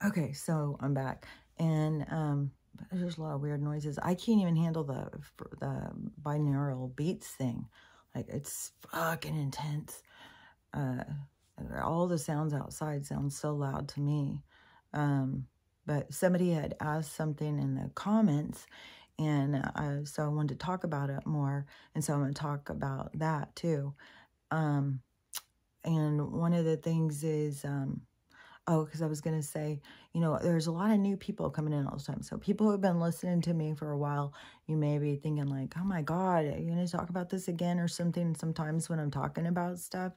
Okay, so I'm back, and there's a lot of weird noises. I can't even handle the binaural beats thing. Like, it's fucking intense. Uh, all the sounds outside sound so loud to me. But somebody had asked something in the comments, and so I wanted to talk about it more, and so I'm going to talk about that too. And one of the things is, oh, because I was going to say, you know, there's a lot of new people coming in all the time. So people who have been listening to me for a while, you may be thinking like, oh my God, are you going to talk about this again or something sometimes when I'm talking about stuff?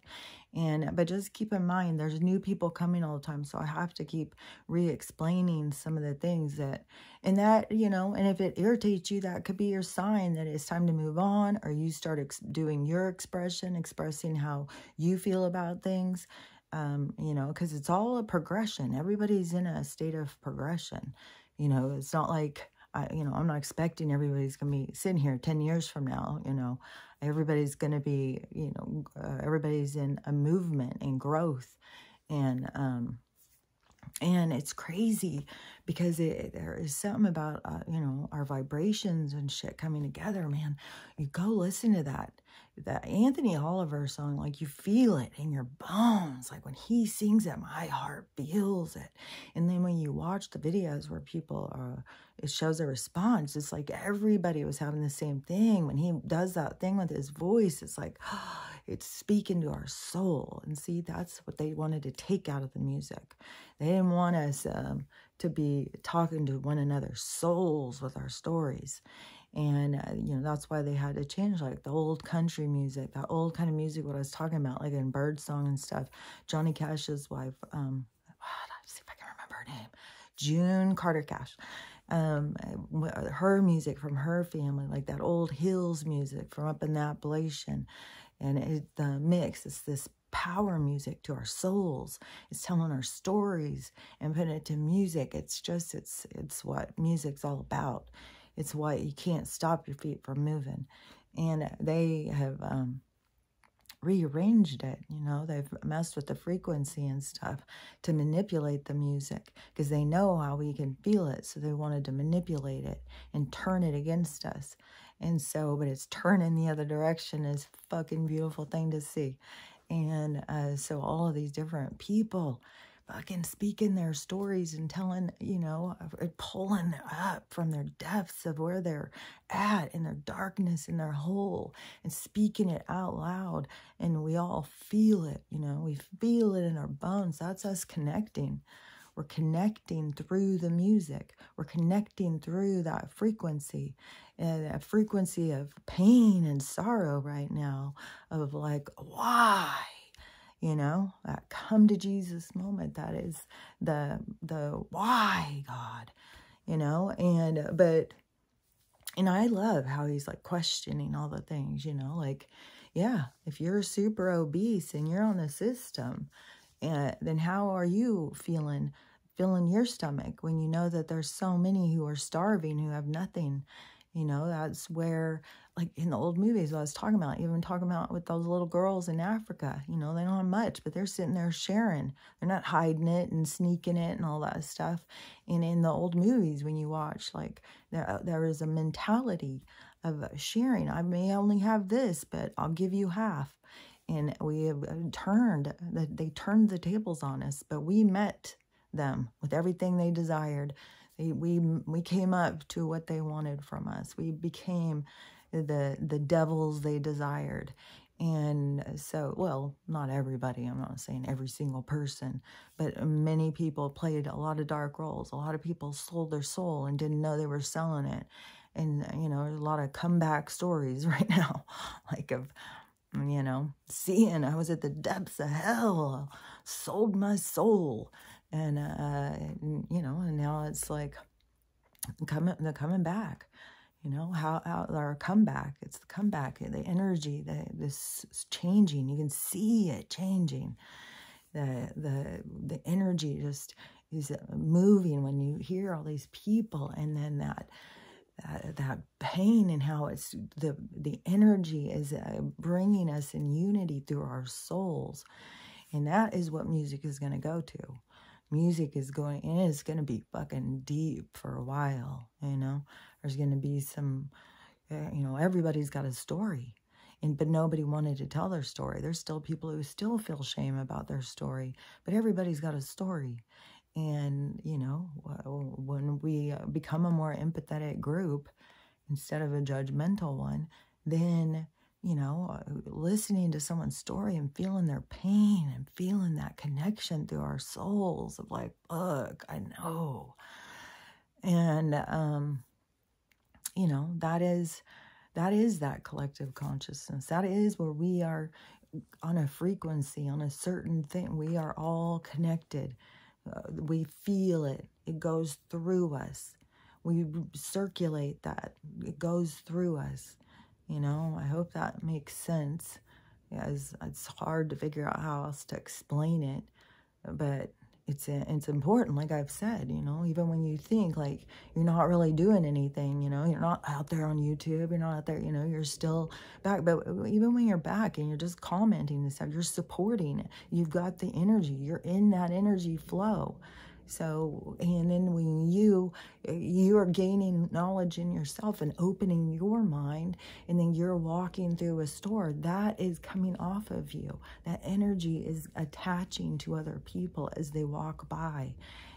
But just keep in mind, there's new people coming all the time. So I have to keep re-explaining some of the things and if it irritates you, that could be your sign that it's time to move on, or you start doing your expressing how you feel about things. Because it's all a progression. Everybody's in a state of progression. It's not like, I'm not expecting everybody's going to be sitting here 10 years from now. Everybody's going to be, everybody's in a movement and growth. And it's crazy because there is something about, our vibrations and shit coming together, man. You go listen to that Anthony Oliver song, like you feel it in your bones. Like when he sings it, my heart feels it. And then when you watch the videos where people, it shows a response, it's like everybody was having the same thing. When he does that thing with his voice, it's like, it's speaking to our soul. And see, that's what they wanted to take out of the music. They didn't want us to be talking to one another's souls with our stories. And, that's why they had to change, like, the old country music, that old kind of music, what I was talking about, like in Birdsong and stuff. Johnny Cash's wife, let's see if I can remember her name, June Carter Cash. Her music from her family, like that old hills music from up in the Appalachian. And the mix is this power music to our souls. It's telling our stories and putting it to music. It's what music's all about. It's why you can't stop your feet from moving. And they have rearranged it, they've messed with the frequency and stuff to manipulate the music because they know how we can feel it. So they wanted to manipulate it and turn it against us. And so, but it's turning the other direction is a fucking beautiful thing to see. And so all of these different people fucking speaking their stories and telling, pulling up from their depths of where they're at in their darkness, in their hole, and speaking it out loud. And we all feel it, we feel it in our bones. That's us connecting. We're connecting through the music. We're connecting through that frequency, that frequency of pain and sorrow right now, of like, why? That come to Jesus moment. That is the why, God, and I love how he's like questioning all the things, like, yeah, if you're super obese and you're on the system, then how are you feeling your stomach when you know that there's so many who are starving, who have nothing? That's where, like in the old movies I was talking about, even talking about with those little girls in Africa, they don't have much, but they're sitting there sharing. They're not hiding it and sneaking it and all that stuff. And in the old movies, when you watch, like there is a mentality of sharing. I may only have this, but I'll give you half. And we have they turned the tables on us, but we met them with everything they desired. We came up to what they wanted from us. We became the devils they desired. And so, well, not everybody, I'm not saying every single person, but many people played a lot of dark roles. A lot of people sold their soul and didn't know they were selling it. And, there's a lot of comeback stories right now, like of, seeing I was at the depths of hell, sold my soul. And, and now it's like, they're coming back, how our comeback, it's the comeback, the energy, this is changing. You can see it changing. The energy just is moving when you hear all these people, and then that pain, and how it's the energy is bringing us in unity through our souls. And that is what music is going to go to. music is going, and it's going to be fucking deep for a while, you know. There's going to be some, you know, everybody's got a story. But nobody wanted to tell their story. There's still people who still feel shame about their story, but everybody's got a story. And, you know, when we become a more empathetic group instead of a judgmental one, then, you know, listening to someone's story and feeling their pain and feeling that connection through our souls of like, fuck, I know. And, you know, that is that collective consciousness. That is where we are on a frequency, on a certain thing. We are all connected. We feel it. It goes through us. We circulate that. It goes through us. You know, I hope that makes sense. As it's hard to figure out how else to explain it, but it's important, like I've said, you know, even when you think like you're not really doing anything, you know, you're not out there on YouTube, you're not out there, you know, you're still back. But even when you're back and you're just commenting and stuff, you're supporting it. You've got the energy. You're in that energy flow. So, and then when you are gaining knowledge in yourself and opening your mind, and then you're walking through a store, that is coming off of you. That energy is attaching to other people as they walk by.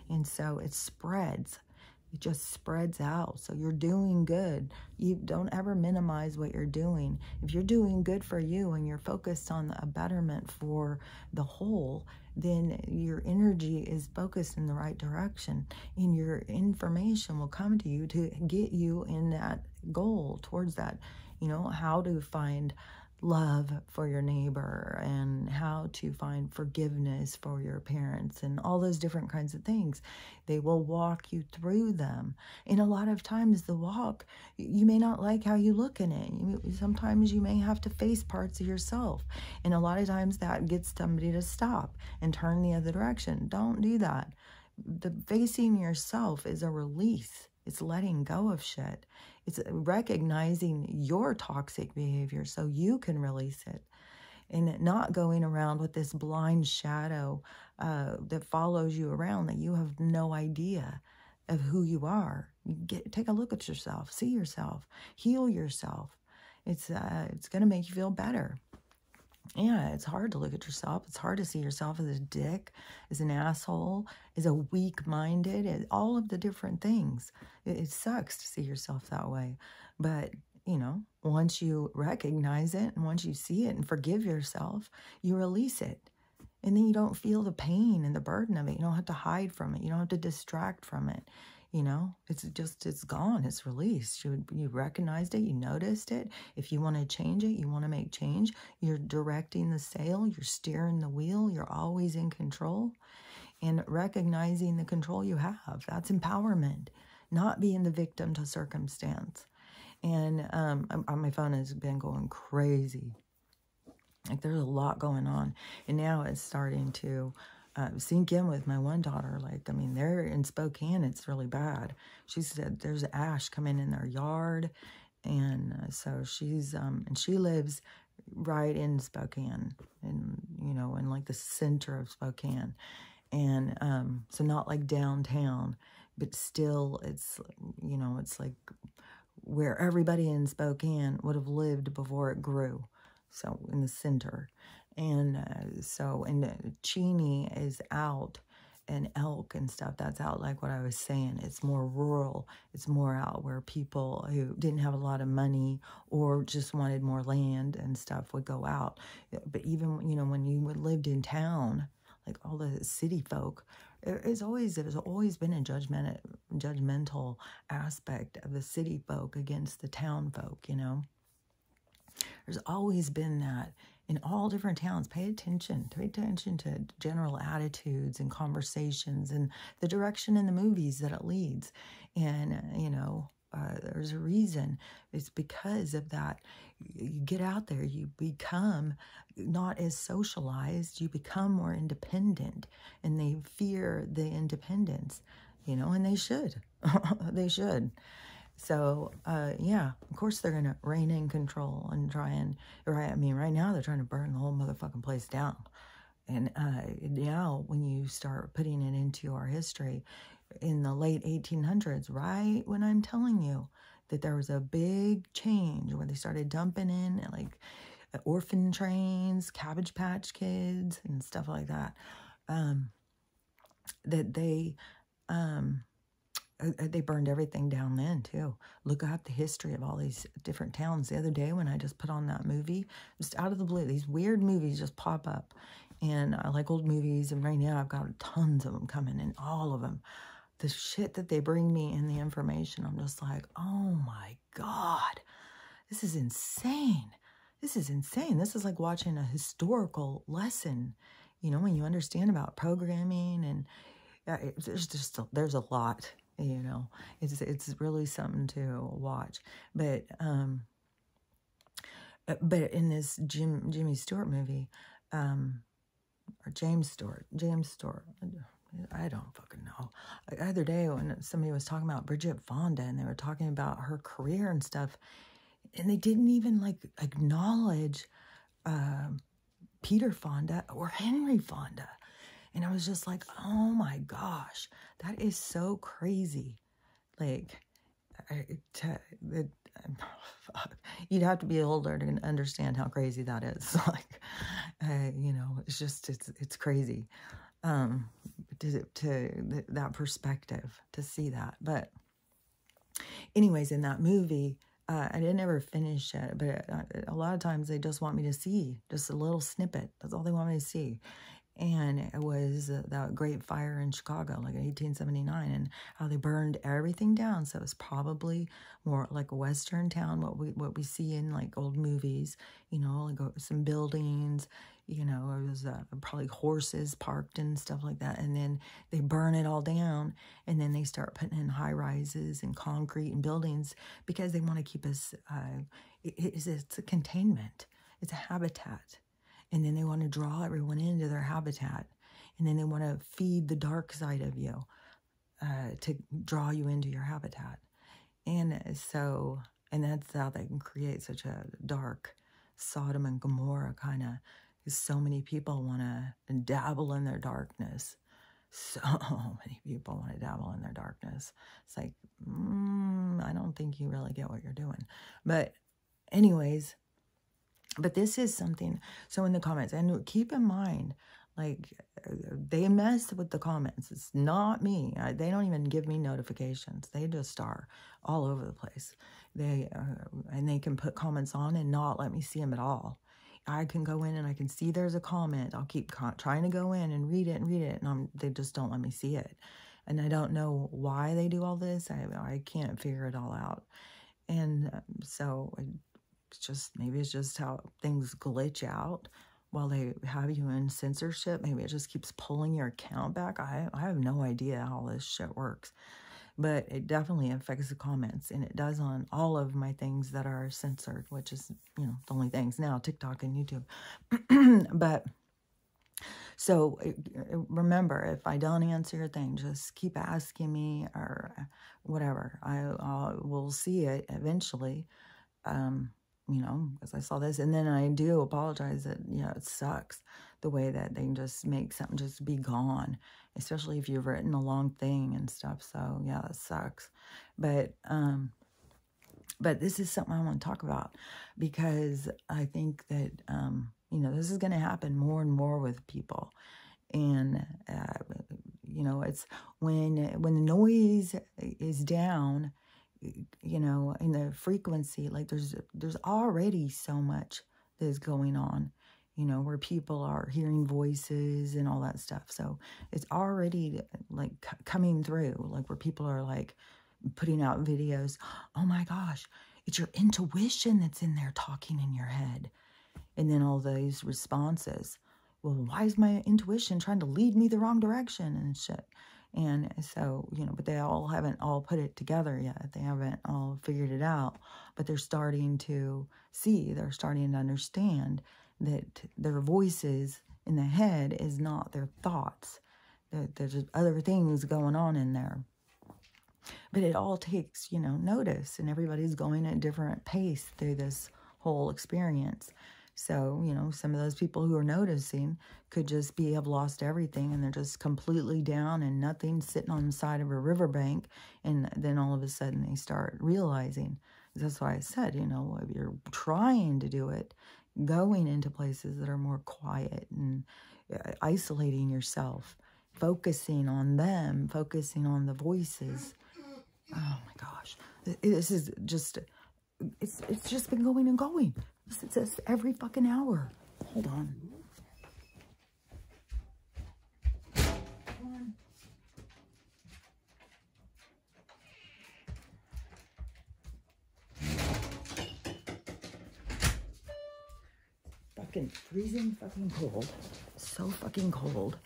And so it spreads. It just spreads out. So you're doing good. You don't ever minimize what you're doing. If you're doing good for you and you're focused on a betterment for the whole, then your energy is focused in the right direction, and your information will come to you to get you in that goal, towards that, you know, how to find love for your neighbor and how to find forgiveness for your parents and all those different kinds of things. They will walk you through them. And a lot of times the walk, you may not like how you look in it. Sometimes you may have to face parts of yourself. And a lot of times that gets somebody to stop and turn the other direction. Don't do that. The facing yourself is a release. It's letting go of shit. It's recognizing your toxic behavior so you can release it, and not going around with this blind shadow that follows you around, that you have no idea of who you are. Take a look at yourself, see yourself, heal yourself. It's going to make you feel better. Yeah, it's hard to look at yourself. It's hard to see yourself as a dick, as an asshole, as a weak-minded, as all of the different things. It sucks to see yourself that way. But, you know, once you recognize it and once you see it and forgive yourself, you release it. And then you don't feel the pain and the burden of it. You don't have to hide from it. You don't have to distract from it. You know, it's gone. It's released. You recognized it. You noticed it. If you want to change it, you want to make change. You're directing the sail. You're steering the wheel. You're always in control. And recognizing the control you have. That's empowerment. Not being the victim to circumstance. And my phone has been going crazy. Like there's a lot going on. And now it's starting to sink in with my one daughter. Like, I mean, they're in Spokane. It's really bad. She said there's ash coming in their yard. And so she's, and she lives right in Spokane, and, you know, in like the center of Spokane. And so not like downtown, but still it's, you know, it's like where everybody in Spokane would have lived before it grew. So in the center. And and Cheney is out, and Elk and stuff, that's out like what I was saying. It's more rural. It's more out where people who didn't have a lot of money or just wanted more land and stuff would go out. But even, you know, when you lived in town, like all the city folk, there's always been a judgmental aspect of the city folk against the town folk, you know. There's always been that in all different towns. Pay attention to general attitudes and conversations and the direction in the movies that it leads. And, you know, there's a reason. It's because of that. You get out there, you become not as socialized, you become more independent, and they fear the independence, you know, and they should. They should. So, yeah, of course they're going to rein in control and try and, right now they're trying to burn the whole motherfucking place down. And now when you start putting it into our history, in the late 1800s, right when I'm telling you that there was a big change where they started dumping in like orphan trains, Cabbage Patch Kids, and stuff like that, that they burned everything down then too. Look up the history of all these different towns. The other day when I just put on that movie, just out of the blue, these weird movies just pop up. And I like old movies, and right now I've got tons of them coming, and all of them. The shit that they bring me and the information, I'm just like, oh my God, this is insane. This is insane. This is like watching a historical lesson, you know, when you understand about programming, and there's a lot, you know. It's really something to watch. But in this Jimmy Stewart movie, or James Stewart, I don't fucking know. The other day when somebody was talking about Bridget Fonda, and they were talking about her career and stuff, and they didn't even like acknowledge Peter Fonda or Henry Fonda. And I was just like, oh my gosh, that is so crazy. Like, you'd have to be older to understand how crazy that is. Like, you know, it's crazy. To that perspective, to see that. But anyways, in that movie, I didn't ever finish it, but a lot of times they just want me to see just a little snippet. That's all they want me to see. And it was that great fire in Chicago, like in 1879, and how they burned everything down. So it was probably more like a Western town, what we see in like old movies, you know, like some buildings, you know, it was probably horses parked and stuff like that. And then they burn it all down, and then they start putting in high rises and concrete and buildings because they want to keep us, it's a containment, it's a habitat. And then they want to draw everyone into their habitat. And then they want to feed the dark side of you to draw you into your habitat. And so, and that's how they can create such a dark Sodom and Gomorrah kind of, because so many people want to dabble in their darkness. So many people want to dabble in their darkness. It's like, I don't think you really get what you're doing. But anyways, but this is something, so in the comments, and keep in mind, like, they mess with the comments. It's not me. They don't even give me notifications. They just are all over the place. And they can put comments on and not let me see them at all. I can go in and I can see there's a comment. I'll keep trying to go in and read it, and they just don't let me see it. And I don't know why they do all this. I can't figure it all out. And so maybe it's just how things glitch out while they have you in censorship. Maybe it just keeps pulling your account back. I have no idea how this shit works, but it definitely affects the comments, and it does on all of my things that are censored, which is, you know, the only things now, TikTok and YouTube. But so remember, if I don't answer your thing, just keep asking me or whatever. I will see it eventually. You know, because I saw this, and then I do apologize that, you know, it sucks the way that they can just make something just be gone, especially if you've written a long thing and stuff. So yeah, that sucks. But this is something I want to talk about, because I think that, you know, this is going to happen more and more with people. And, you know, it's when the noise is down, you know, in the frequency, like there's already so much that is going on, you know, where people are hearing voices and all that stuff. So it's already like coming through, like where people are like putting out videos. Oh my gosh, it's your intuition that's in there talking in your head. And then all these responses. Well, why is my intuition trying to lead me the wrong direction and shit? And so, you know, but they haven't all put it together yet. They haven't all figured it out, but they're starting to see, they're starting to understand that their voices in the head is not their thoughts. There's other things going on in there. But it all takes, you know, notice, and everybody's going at a different pace through this whole experience. So, you know, some of those people who are noticing could just have lost everything, and they're just completely down and nothing, sitting on the side of a riverbank. And then all of a sudden they start realizing. That's why I said, you know, if you're trying to do it, going into places that are more quiet and isolating yourself, focusing on them, focusing on the voices. Oh my gosh. This is just, it's just been going and going. It's just every fucking hour. Hold on. Come on. Fucking freezing fucking cold. So fucking cold.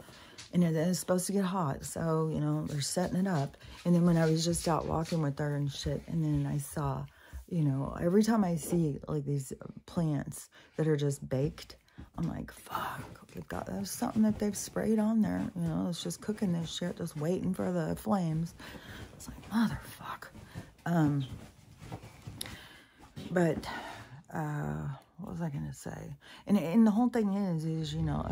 And then it's supposed to get hot. So, you know, they're setting it up. And then when I was just out walking with her and shit, and then I saw, you know, every time I see like these plants that are just baked, I'm like, fuck, there's something that they've sprayed on there. You know, it's just cooking this shit, just waiting for the flames. It's like, motherfuck. But, what was I going to say? And the whole thing is, you know,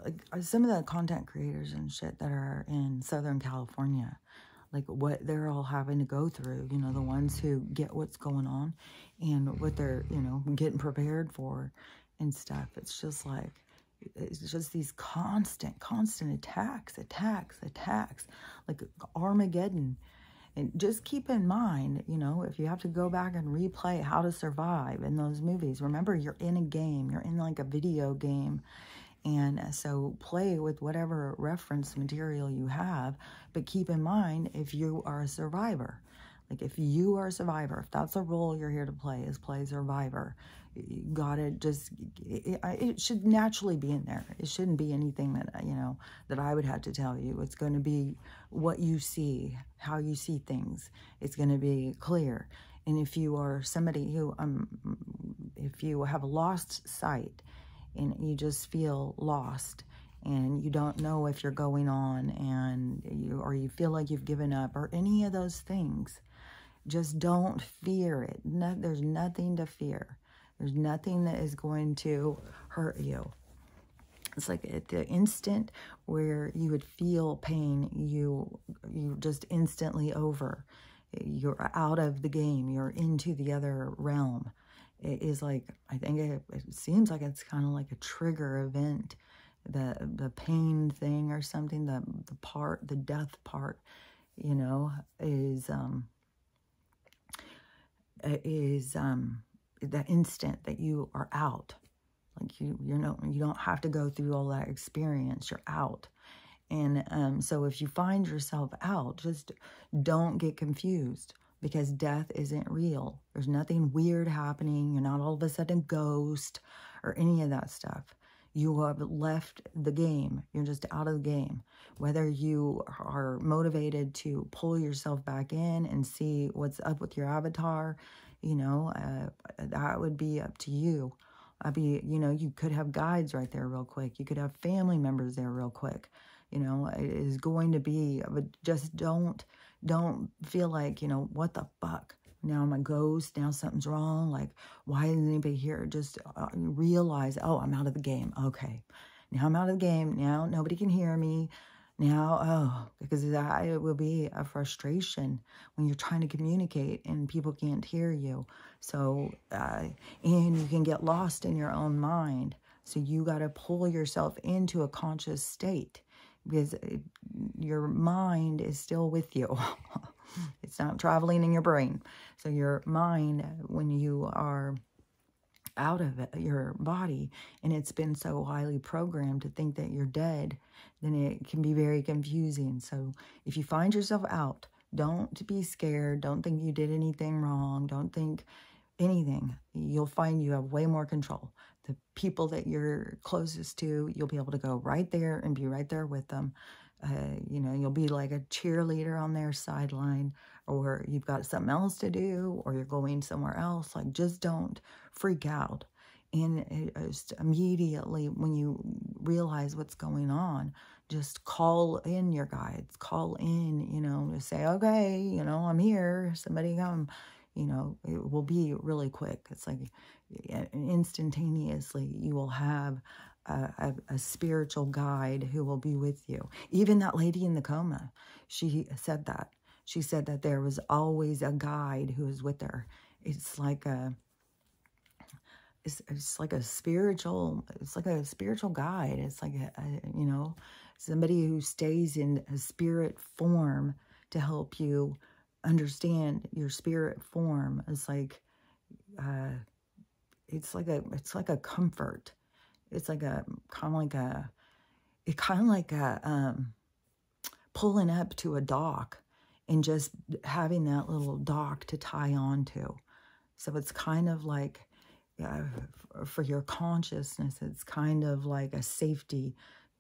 like some of the content creators and shit that are in Southern California, like what they're all having to go through, you know, the ones who get what's going on and what they're, you know, getting prepared for and stuff. It's just like, it's just these constant attacks, like Armageddon. And just keep in mind, you know, if you have to go back and replay How to Survive in those movies, remember you're in a game, you're in like a video game. And so play with whatever reference material you have, but keep in mind if you are a survivor. Like if you are a survivor, if that's a role you're here to play, is play survivor, you gotta just, it should naturally be in there. It shouldn't be anything that, you know, that I would have to tell you. It's going to be what you see, how you see things. It's going to be clear. And if you are somebody who, if you have lost sight, and you just feel lost and you don't know if you're going on and you feel like you've given up or any of those things, just don't fear it. No, there's nothing to fear. There's nothing that is going to hurt you. It's like at the instant where you would feel pain, you just instantly over. You're out of the game. You're into the other realm. It is like, I think it seems like it's kind of like a trigger event, the pain thing or something, the death part, you know, is the instant that you are out. Like you don't have to go through all that experience. You're out. And so if you find yourself out, just don't get confused. Because death isn't real. There's nothing weird happening. You're not all of a sudden a ghost or any of that stuff. You have left the game. You're just out of the game. Whether you are motivated to pull yourself back in and see what's up with your avatar, you know, that would be up to you. You know, you could have guides right there real quick. You could have family members there real quick. You know, it is going to be, but just don't feel like, you know, what the fuck? Now I'm a ghost. Now something's wrong. Like, why isn't anybody here? Just realize, oh, I'm out of the game. Okay. Now I'm out of the game. Now nobody can hear me. Now, oh, because it will be a frustration when you're trying to communicate and people can't hear you. So, and you can get lost in your own mind. So you got to pull yourself into a conscious state. Because your mind is still with you. It's not traveling in your brain. So your mind, when you are out of your body and it's been so highly programmed to think that you're dead, then it can be very confusing. So if you find yourself out, don't be scared. Don't think you did anything wrong. Don't think anything. You'll find you have way more control. The people that you're closest to, you'll be able to go right there and be right there with them. You know, you'll be like a cheerleader on their sideline, or you've got something else to do, or you're going somewhere else. Like, just don't freak out. And just immediately when you realize what's going on, just call in your guides, call in, you know, to say, okay, you know, I'm here, somebody come, you know, it will be really quick. It's like instantaneously you will have a spiritual guide who will be with you. Even that lady in the coma, she said that. She said that there was always a guide who was with her. It's like a it's like a spiritual, it's like a spiritual guide. It's like you know, somebody who stays in a spirit form to help you understand your spirit form. It's like it's like a comfort. It's like a kind of like a pulling up to a dock and just having that little dock to tie on to. So it's kind of like, for your consciousness, it's kind of like a safety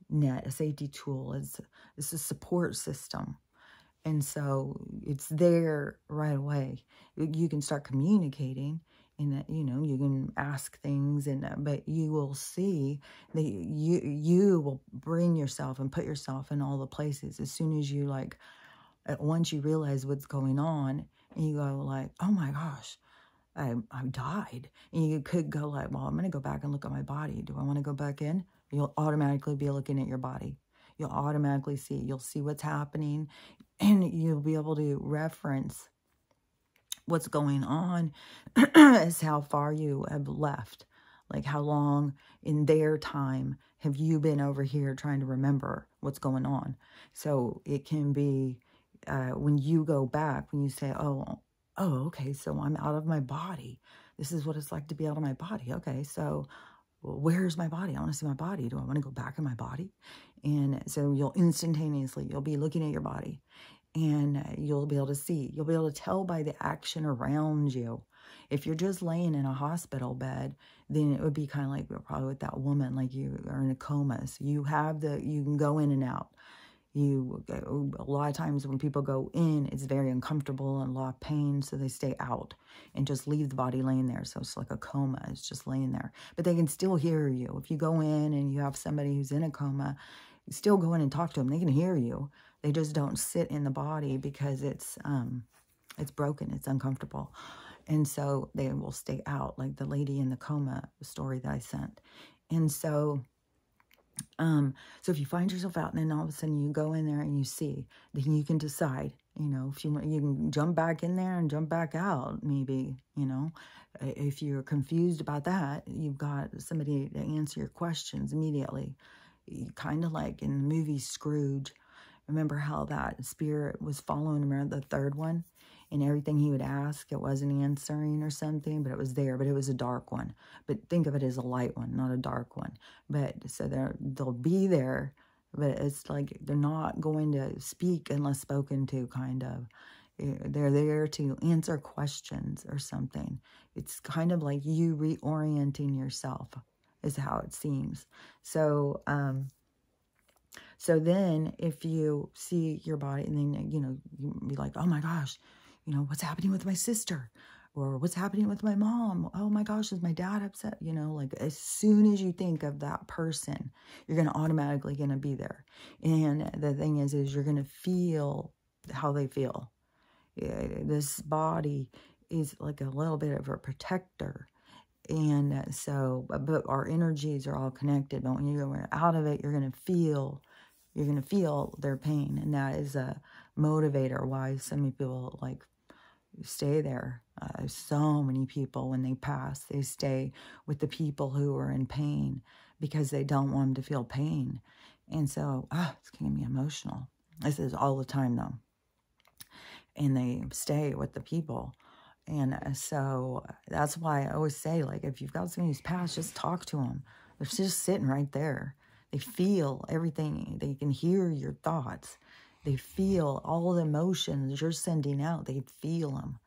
net, a safety tool. It's a support system. And so it's there right away. You can start communicating, and you know, you can ask things, and but you will see that you will bring yourself and put yourself in all the places as soon as you like. Once you realize what's going on, and you go like, oh my gosh, I died. And you could go like, well, I'm going to go back and look at my body. Do I want to go back in? You'll automatically be looking at your body. You'll automatically see. You'll see what's happening, and you'll be able to reference what's going on as how far you have left. Like how long in their time have you been over here trying to remember what's going on? So it can be when you go back, when you say, oh, okay, so I'm out of my body. This is what it's like to be out of my body. Okay, so where's my body? I want to see my body. Do I want to go back in my body? And so you'll be looking at your body, and you'll be able to see. You'll be able to tell by the action around you. If you're just laying in a hospital bed, then it would be kind of like probably with that woman, like you are in a coma. So you can go in and out. A lot of times when people go in, it's very uncomfortable and a lot of pain, so they stay out and just leave the body laying there. So it's like a coma. It's just laying there. But they can still hear you. If you go in and you have somebody who's in a coma, you still go in and talk to them. They can hear you. They just don't sit in the body because it's broken. It's uncomfortable. And so they will stay out, like the lady in the coma story that I sent. And so if you find yourself out and then all of a sudden you go in there and you see, then you can decide, you know, if you can jump back in there and jump back out, maybe, you know. If you're confused about that, you've got somebody to answer your questions immediately. Kind of like in the movie Scrooge. Remember how that spirit was following him around, the third one? And everything he would ask, it wasn't answering or something, but it was there, but it was a dark one. But think of it as a light one, not a dark one. But so they'll be there, but it's like they're not going to speak unless spoken to, kind of. They're there to answer questions or something. It's kind of like you reorienting yourself is how it seems. So, so then if you see your body and then, you know, you be like, oh my gosh, you know, what's happening with my sister? Or what's happening with my mom? Oh my gosh, is my dad upset? You know, like as soon as you think of that person, you're going to automatically going to be there. And the thing is you're going to feel how they feel. This body is like a little bit of a protector. And so, but our energies are all connected. But when you go out of it, you're going to feel their pain. And that is a motivator why so many people like stay there. So many people, when they pass, they stay with the people who are in pain because they don't want them to feel pain. And so, it's getting me emotional. This is all the time though. And they stay with the people. And so that's why I always say, like, if you've got somebody who's passed, just talk to them. They're just sitting right there. They feel everything. They can hear your thoughts. They feel all the emotions you're sending out. They feel them.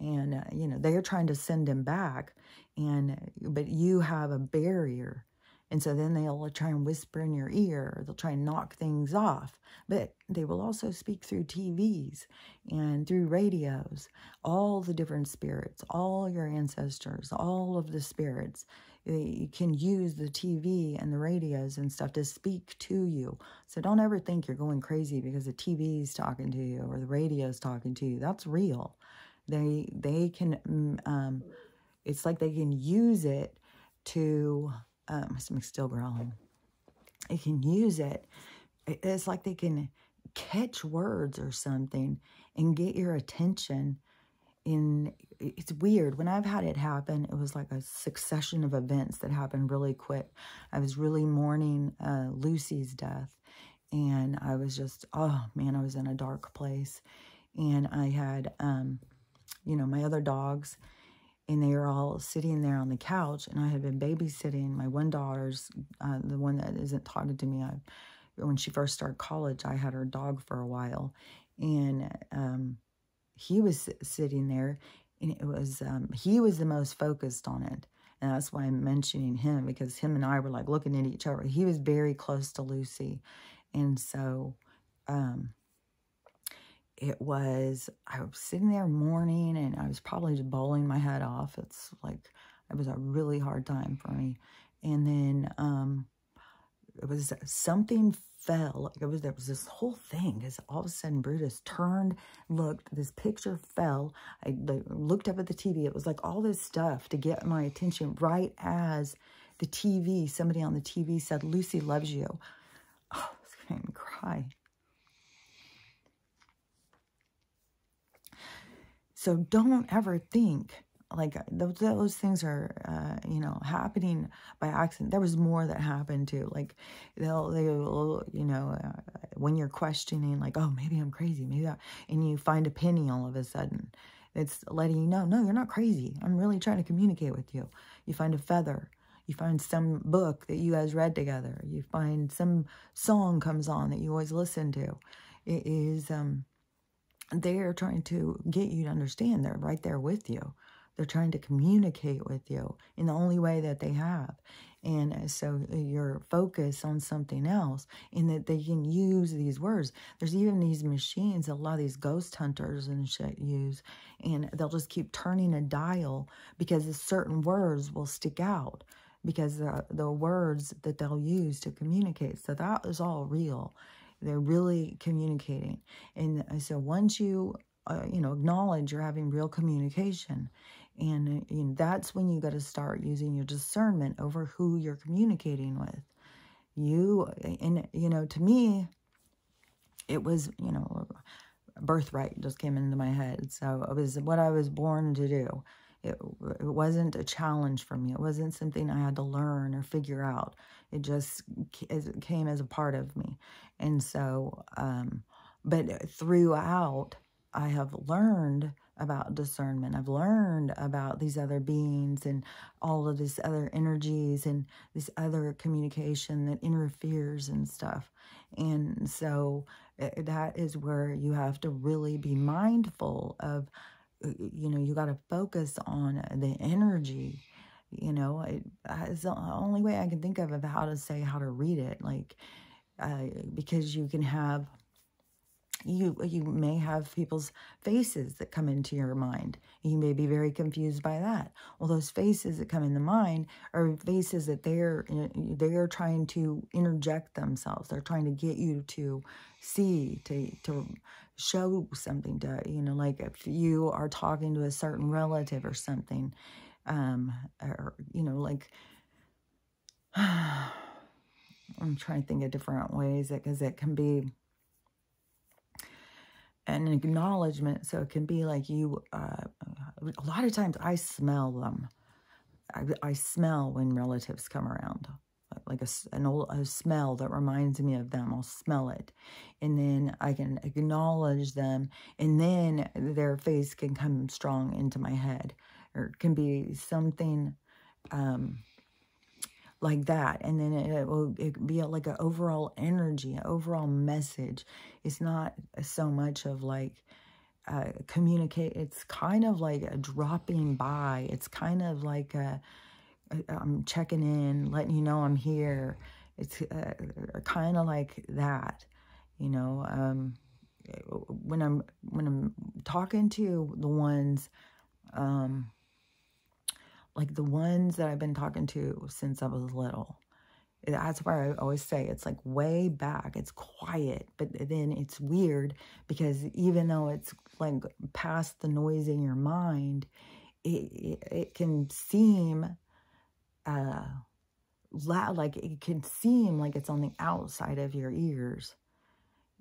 And, you know, they're trying to send them back. But you have a barrier. And so then they'll try and whisper in your ear. Or they'll try and knock things off. But they will also speak through TVs and through radios. All the different spirits, all your ancestors, all of the spirits. You can use the TV and the radios and stuff to speak to you. So don't ever think you're going crazy because the TV is talking to you or the radio is talking to you. That's real. they can, it's like they can use it to, my stomach's still growling. They can use it. It's like they can catch words or something and get your attention. It's weird. When I've had it happen, it was like a succession of events that happened really quick. I was really mourning Lucy's death, and I was just, oh man, I was in a dark place. And I had, my other dogs, and they were all sitting there on the couch, and I had been babysitting my one daughter's, the one that isn't talking to me. When she first started college, I had her dog for a while, and he was sitting there, and it was, he was the most focused on it. And that's why I'm mentioning him, because him and I were like looking at each other. He was very close to Lucy. And so, I was sitting there mourning, and I was probably just bawling my head off. It's like, it was a really hard time for me. And then, it was something fell. There was this whole thing, because all of a sudden Brutus turned, looked, this picture fell. I looked up at the TV. It was like all this stuff to get my attention right as the TV, somebody on the TV said, "Lucy loves you." Oh, I was going to cry. So don't ever think like those things are, happening by accident. There was more that happened too. Like they'll when you're questioning, like, oh, maybe I'm crazy, maybe that, and you find a penny all of a sudden, it's letting you know, no, you're not crazy. I'm really trying to communicate with you. You find a feather. You find some book that you guys read together. You find some song comes on that you always listen to. It is, they're trying to get you to understand. They're right there with you. They're trying to communicate with you in the only way that they have. And so you're focused on something else, and that they can use these words. There's even these machines that a lot of these ghost hunters and shit use, and they'll just keep turning a dial because certain words will stick out, because the words that they'll use to communicate. So that is all real. They're really communicating. And so once you, acknowledge you're having real communication, and that's when you got to start using your discernment over who you're communicating with. To me, it was, birthright just came into my head. So it was what I was born to do. It wasn't a challenge for me. It wasn't something I had to learn or figure out. It just came as a part of me. And so, but throughout, I have learned about discernment. I've learned about these other beings and all of these other energies and this other communication that interferes and stuff. And so that is where you have to really be mindful of, you got to focus on the energy. It's the only way I can think of how to read it. Like, because you can have, you may have people's faces that come into your mind. You may be very confused by that. Well, those faces that come in the mind are faces that they're trying to interject themselves. They're trying to get you to see, to show something to, like if you are talking to a certain relative or something, or, like, I'm trying to think of different ways, because it can be an acknowledgement. So it can be like you, a lot of times I smell them. I smell when relatives come around, like a smell that reminds me of them. I'll smell it, and then I can acknowledge them, and then their face can come strong into my head, or it can be something like that. And then it will be like an overall energy, an overall message. It's not so much of like communicate. It's kind of like a dropping by. It's kind of like I'm checking in, letting you know I'm here. It's kind of like that, when I'm talking to the ones, like the ones that I've been talking to since I was little, That's where I always say it's like way back. It's quiet, but then it's weird because even though it's like past the noise in your mind, it can seem loud, like it can seem like it's on the outside of your ears.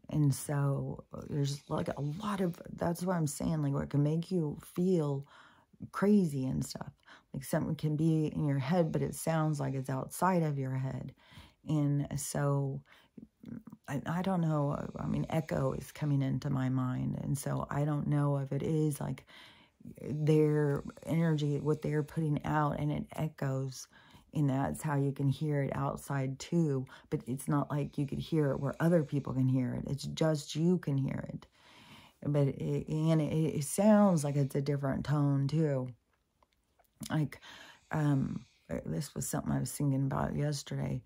And so there's like a lot of, that's what I'm saying, like what can make you feel crazy and stuff. Like something can be in your head, but it sounds like it's outside of your head. And so I don't know, I mean, echo is coming into my mind. And so I don't know if it is like their energy, what they're putting out, and it echoes. And that's how you can hear it outside too. But it's not like you could hear it where other people can hear it. It's just you can hear it. But it sounds like it's a different tone too. Like, this was something I was thinking about yesterday.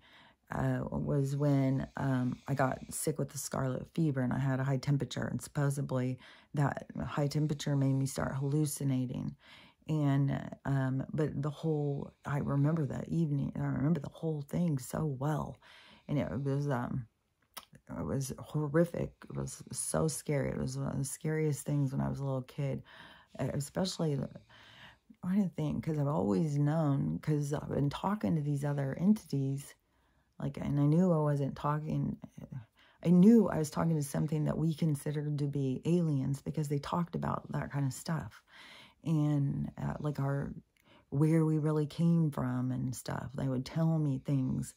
Was when I got sick with the scarlet fever and I had a high temperature, and supposedly that high temperature made me start hallucinating. And but I remember that evening, I remember the whole thing so well, and it was horrific. It was so scary. It was one of the scariest things when I was a little kid, especially. I didn't think, because I've always known, because I've been talking to these other entities, like, and I knew I wasn't talking. I knew I was talking to something that we considered to be aliens because they talked about that kind of stuff. And like where we really came from and stuff. They would tell me things.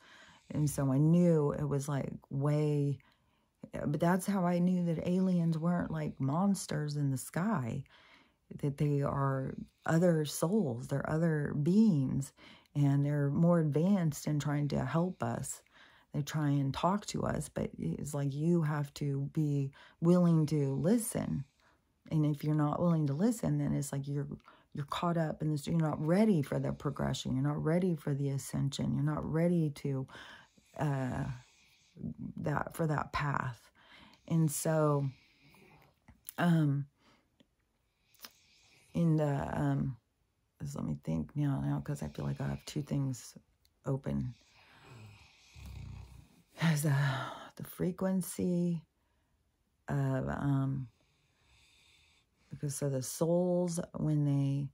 And so I knew it was like but that's how I knew that aliens weren't like monsters in the sky, that they are other souls, they're other beings, and they're more advanced in trying to help us. They try and talk to us, but it's like you have to be willing to listen. And if you're not willing to listen, then it's like you're caught up in this. You're not ready for the progression. You're not ready for the ascension. You're not ready to for that path. And so, in the let me think now, because I feel like I have two things open. There's the frequency of because so the souls when they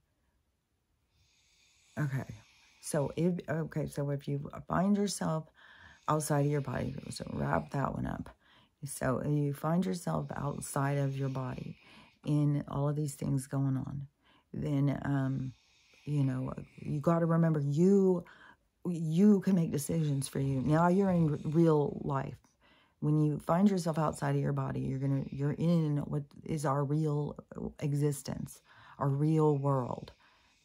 so if you find yourself outside of your body, so wrap that one up. So if you find yourself outside of your body in all of these things going on, then you got to remember you can make decisions for you. Now you're in real life. When you find yourself outside of your body, you're in what is our real existence, our real world,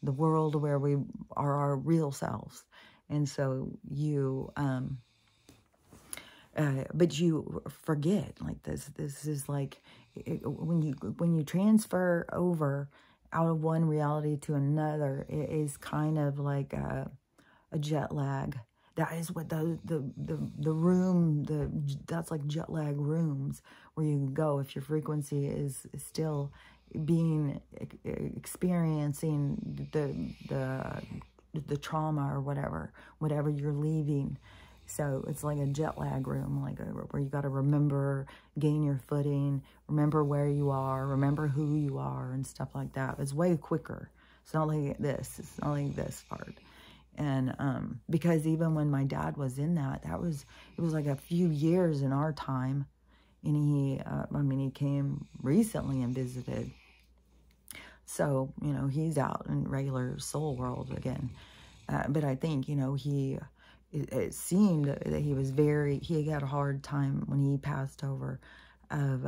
the world where we are our real selves. And so you, but you forget, like this is like, when you transfer over out of one reality to another, it is kind of like a jet lag. That is what the room, that's like jet lag rooms where you can go if your frequency is still experiencing the trauma or whatever you're leaving. So it's like a jet lag room, like where you got to remember, gain your footing, remember where you are, remember who you are, and stuff like that. It's way quicker. It's not like this. It's not like this part. And because even when my dad was in it was like a few years in our time, and he came recently and visited. So he's out in regular soul world again. But I think it seemed that he had a hard time when he passed over of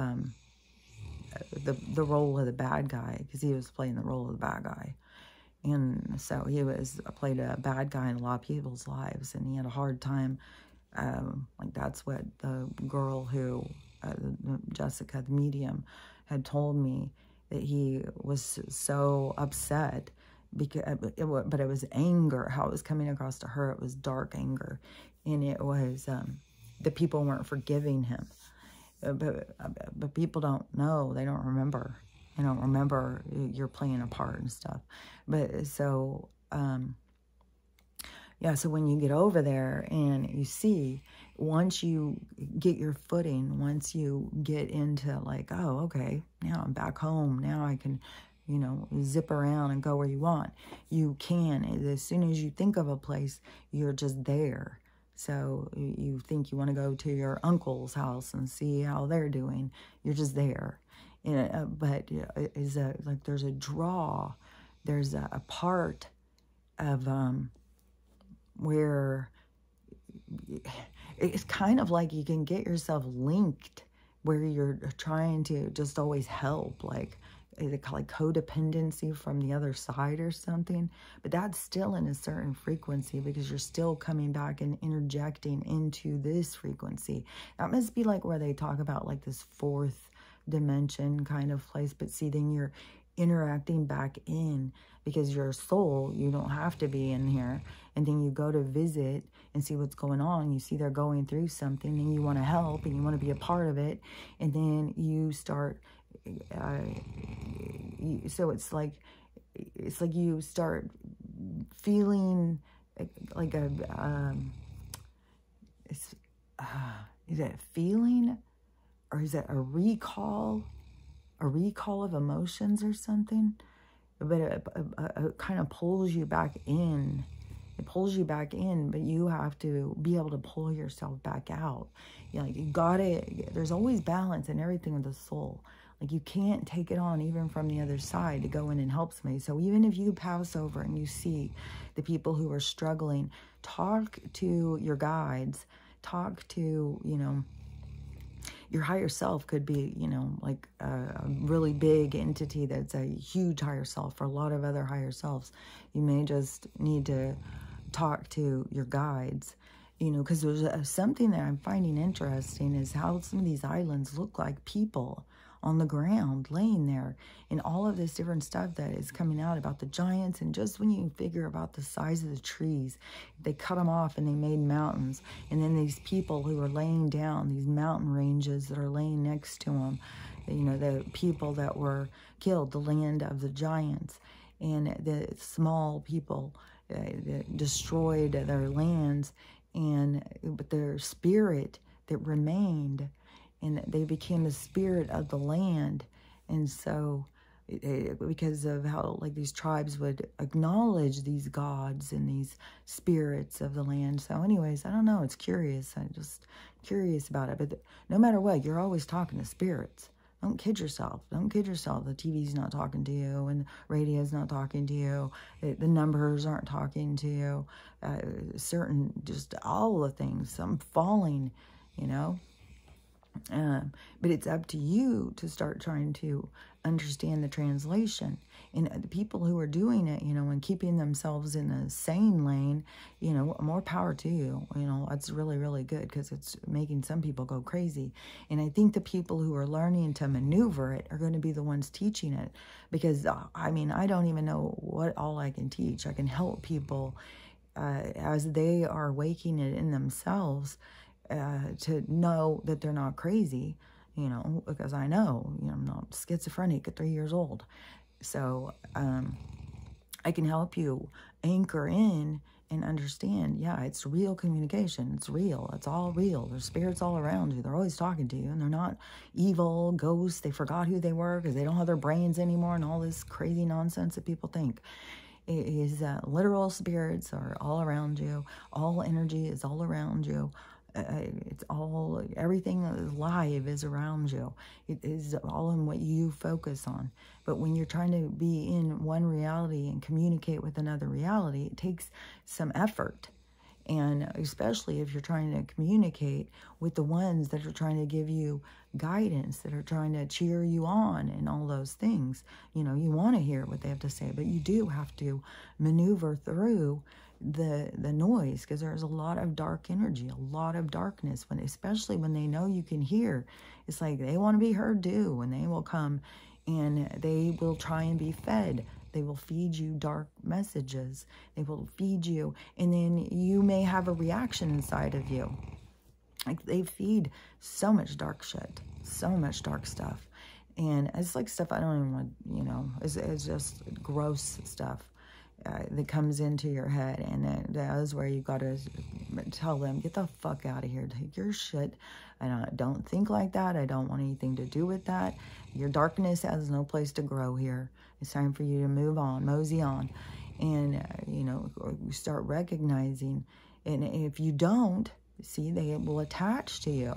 the role of the bad guy, because he was playing the role of the bad guy. And so he played a bad guy in a lot of people's lives, and he had a hard time. Like that's what the girl who, Jessica, the medium, had told me, that he was so upset because, but it was anger, how it was coming across to her. It was dark anger, and it was the people weren't forgiving him. But people don't know. They don't remember. They don't remember you're playing a part and stuff. But so, Yeah, so when you get over there and you see, once you get your footing, once you get into like, oh, okay, now I'm back home. Now I can, you know, zip around and go where you want. You can. As soon as you think of a place, you're just there. So you think you want to go to your uncle's house and see how they're doing. You're just there. But is a like there's a draw. There's a part of where it's kind of like you can get yourself linked where you're trying to just always help, like codependency from the other side or something, but that's still in a certain frequency because you're still coming back and interjecting into this frequency. That must be like where they talk about like this fourth dimension kind of place, but see, then you're interacting back in because your soul, you don't have to be in here, and then you go to visit and see what's going on. You see they're going through something and you want to help and you want to be a part of it, and then you start so it's like you start feeling like a is it a feeling, or is it a recall of emotions or something? But it kind of pulls you back in. It pulls you back in, but you have to be able to pull yourself back out. You know, you gotta, there's always balance in everything with the soul. Like you can't take it on even from the other side to go in and help somebody. So even if you pass over and you see the people who are struggling, talk to your guides, talk to, you know, your higher self could be, you know, like a really big entity that's a huge higher self. For a lot of other higher selves, you may just need to talk to your guides, you know, because there's something that I'm finding interesting is how some of these islands look like people on the ground laying there, and all of this different stuff that is coming out about the giants. And just when you figure about the size of the trees, they cut them off and they made mountains, and then these people who are laying down these mountain ranges that are laying next to them, you know, the people that were killed, the land of the giants, and the small people that destroyed their lands, but their spirit that remained, and they became the spirit of the land. And so because of how like these tribes would acknowledge these gods and these spirits of the land. So anyways, I don't know, it's curious. I'm just curious about it. But no matter what, you're always talking to spirits. Don't kid yourself. Don't kid yourself. The TV's not talking to you, and the radio's not talking to you. The numbers aren't talking to you. Certain, just all the things. Some falling, you know. But it's up to you to start trying to understand the translation. And the people who are doing it, you know, and keeping themselves in a sane lane, you know, more power to you. You know, that's really, really good because it's making some people go crazy. And I think the people who are learning to maneuver it are going to be the ones teaching it. Because, I mean, I don't even know what all I can teach. I can help people as they are waking it in themselves, to know that they're not crazy, you know, because I know, you know, I'm not schizophrenic at 3 years old. So I can help you anchor in and understand, yeah, it's real communication. It's real. It's all real. There's spirits all around you. They're always talking to you, and they're not evil ghosts. They forgot who they were because they don't have their brains anymore and all this crazy nonsense that people think. It is literal spirits are all around you. All energy is all around you. It's all, everything that is live is around you. It is all in what you focus on. But when you're trying to be in one reality and communicate with another reality, it takes some effort. And especially if you're trying to communicate with the ones that are trying to give you guidance, that are trying to cheer you on and all those things. You know, you want to hear what they have to say, but you do have to maneuver through the noise, because there's a lot of dark energy, a lot of darkness, especially when they know you can hear. It's like they want to be heard too, and they will come and they will try and be fed. They will feed you dark messages. They will feed you, and then you may have a reaction inside of you. Like, they feed so much dark shit, so much dark stuff. And it's like stuff I don't even want, you know, it's just gross stuff. that comes into your head, and that is where you got to tell them, get the fuck out of here, take your shit, and I don't think like that, I don't want anything to do with that, your darkness has no place to grow here, it's time for you to move on, mosey on, and you know, you start recognizing, and if you don't, see, they will attach to you,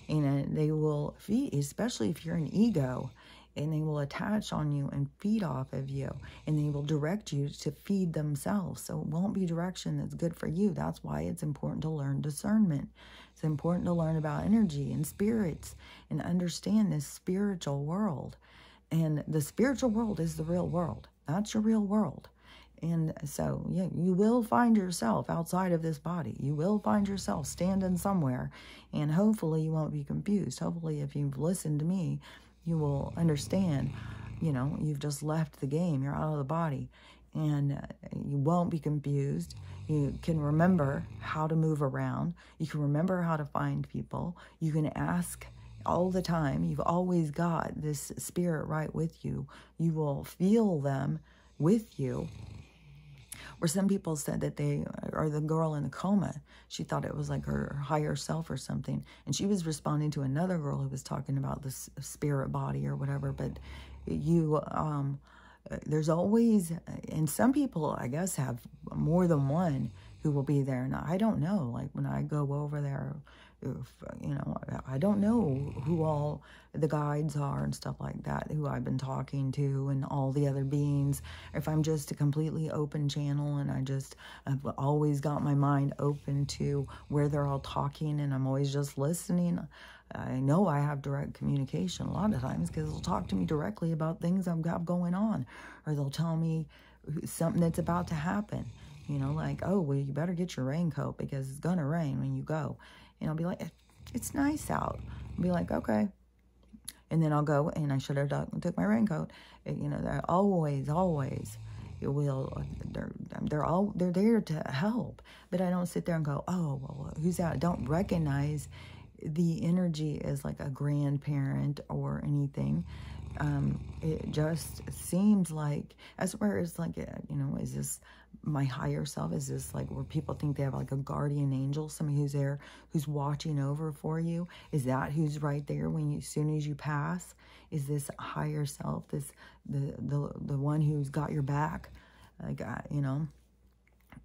and they will feed, especially if you're an ego, and they will attach on you and feed off of you, and they will direct you to feed themselves. So it won't be direction that's good for you. That's why it's important to learn discernment. It's important to learn about energy and spirits and understand this spiritual world. And the spiritual world is the real world. That's your real world. And so, yeah, you will find yourself outside of this body. You will find yourself standing somewhere, and hopefully you won't be confused. Hopefully, if you've listened to me, you will understand, you know, you've just left the game. You're out of the body, and you won't be confused. You can remember how to move around. You can remember how to find people. You can ask all the time. You've always got this spirit right with you. You will feel them with you. Or some people said that they are the girl in the coma. She thought it was like her higher self or something. And she was responding to another girl who was talking about this spirit body or whatever. But you, there's always, and some people, I guess, have more than one who will be there. And I don't know, like when I go over there, you know, I don't know who all the guides are and stuff like that, who I've been talking to and all the other beings. If I'm just a completely open channel and I've always got my mind open to where they're all talking and I'm always just listening, I know I have direct communication a lot of times because they'll talk to me directly about things I've got going on, or they'll tell me something that's about to happen. You know, like, oh, well, you better get your raincoat because it's going to rain when you go. And I'll be like, it's nice out. I'll be like, okay. And then I'll go, and I should have took my raincoat. You know, they're always, it will, they're there to help. But I don't sit there and go, oh, well, who's that? I don't recognize the energy as like a grandparent or anything. It just seems like, as where it's like, you know, is this my higher self? Is this like where people think they have like a guardian angel, somebody who's there, who's watching over for you? Is that who's right there when you, as soon as you pass? Is this higher self, this the one who's got your back? Like, you know,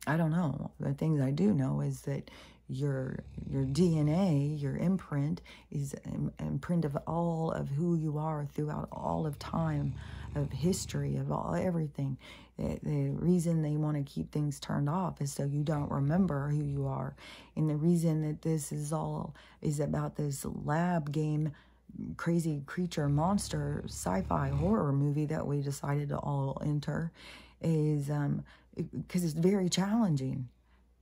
I don't know. The things I do know is that your DNA, your imprint, is an imprint of all of who you are throughout all of time, of history, of all everything. The reason they want to keep things turned off is so you don't remember who you are. And the reason that this is all is about this lab game, crazy creature, monster, sci-fi horror movie that we decided to all enter is because it's very challenging.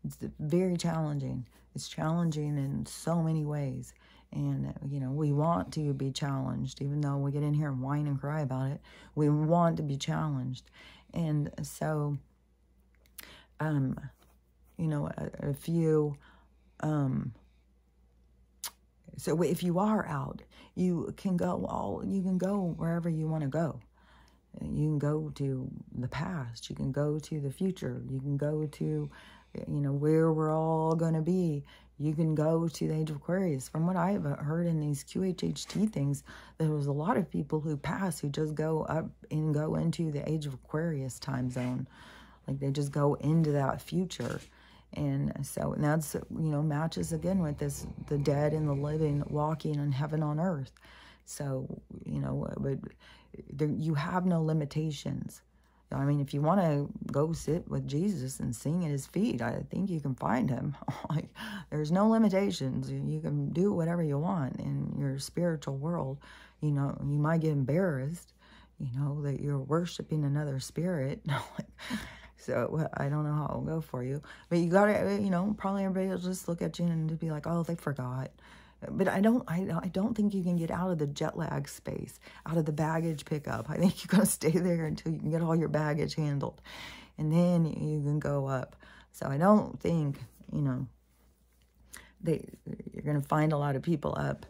It's very challenging. It's challenging in so many ways. And, you know, we want to be challenged. Even though we get in here and whine and cry about it, we want to be challenged. And so, you know, if you, so if you are out, you can go wherever you want to go. You can go to the past. You can go to the future. You can go to, you know, where we're all going to be. You can go to the age of Aquarius. From what I've heard in these QHHT things, there was a lot of people who pass who just go up and go into the age of Aquarius time zone. Like they just go into that future. And so, and that's, you know, matches again with this, the dead and the living walking in heaven on earth. So, you know, but there, you have no limitations. I mean, if you want to go sit with Jesus and sing at his feet, I think you can find him. Like, there's no limitations. You can do whatever you want in your spiritual world. You know, you might get embarrassed, you know, that you're worshiping another spirit. So I don't know how it'll go for you. But you got to, you know, probably everybody will just look at you and be like, oh, they forgot. But I don't think you can get out of the jet lag space, out of the baggage pickup. I think you're going to stay there until you can get all your baggage handled. And then you can go up. So I don't think, you know, you're going to find a lot of people up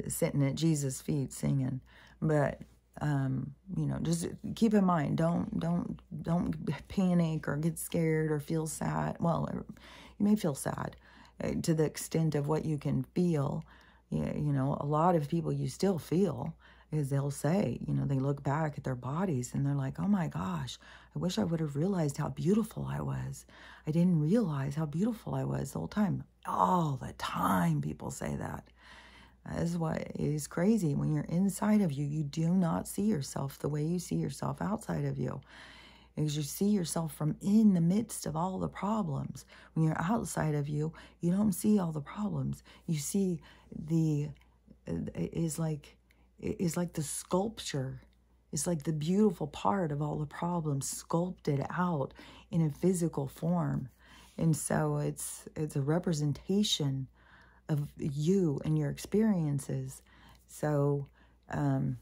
sitting at Jesus' feet singing. But You know, just keep in mind, don't panic or get scared or feel sad. Well, you may feel sad to the extent of what you can feel. Yeah, you know, a lot of people you still feel, is they'll say, you know, they look back at their bodies and they're like, oh my gosh, I wish I would have realized how beautiful I was. I didn't realize how beautiful I was the whole time. All the time people say that. That is what is crazy. When you're inside of you, you do not see yourself the way you see yourself outside of you. Because you see yourself from in the midst of all the problems. When you're outside of you, you don't see all the problems. You see is like the sculpture. It's like the beautiful part of all the problems sculpted out in a physical form. And so it's a representation of you and your experiences. So, you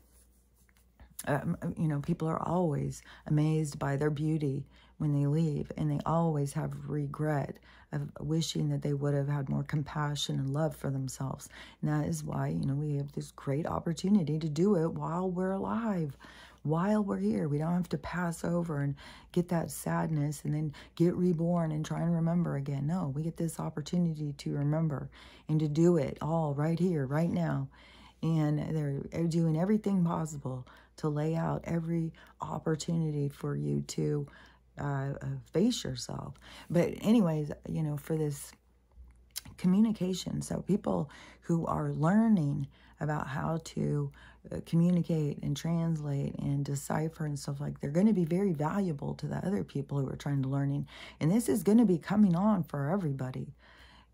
know, people are always amazed by their beauty when they leave, and they always have regret of wishing that they would have had more compassion and love for themselves. And that is why, you know, we have this great opportunity to do it while we're alive, while we're here. We don't have to pass over and get that sadness and then get reborn and try and remember again. No, we get this opportunity to remember and to do it all right here, right now. And they're doing everything possible to lay out every opportunity for you to face yourself. But anyways, you know, for this communication, so people who are learning about how to communicate and translate and decipher and stuff, like, they're going to be very valuable to the other people who are trying to learning. And this is going to be coming on for everybody.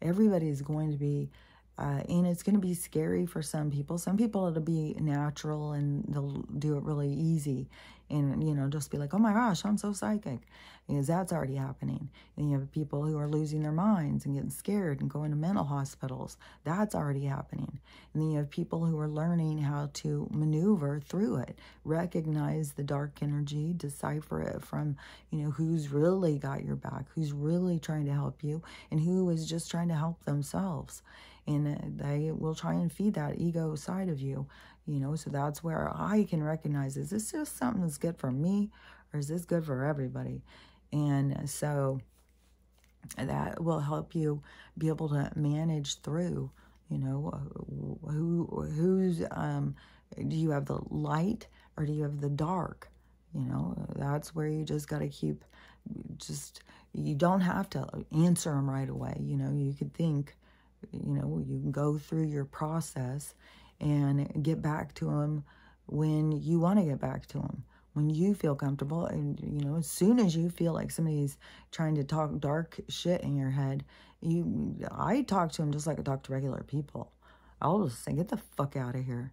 Everybody is going to be and it's going to be scary for some people. Some people, it'll be natural and they'll do it really easy and, you know, just be like, oh my gosh, I'm so psychic, because that's already happening. And you have people who are losing their minds and getting scared and going to mental hospitals. That's already happening. And then you have people who are learning how to maneuver through it, recognize the dark energy, decipher it from, you know, who's really got your back, who's really trying to help you, and who is just trying to help themselves. And they will try and feed that ego side of you, you know. So that's where I can recognize, is this just something that's good for me, or is this good for everybody? And so that will help you be able to manage through, you know, who's, do you have the light or do you have the dark? You know, that's where you just got to keep, you don't have to answer them right away. You know, you could think, you know, you can go through your process and get back to them when you want to get back to them, when you feel comfortable. And, you know, as soon as you feel like somebody's trying to talk dark shit in your head, I talk to them just like I talk to regular people. I'll just say, get the fuck out of here.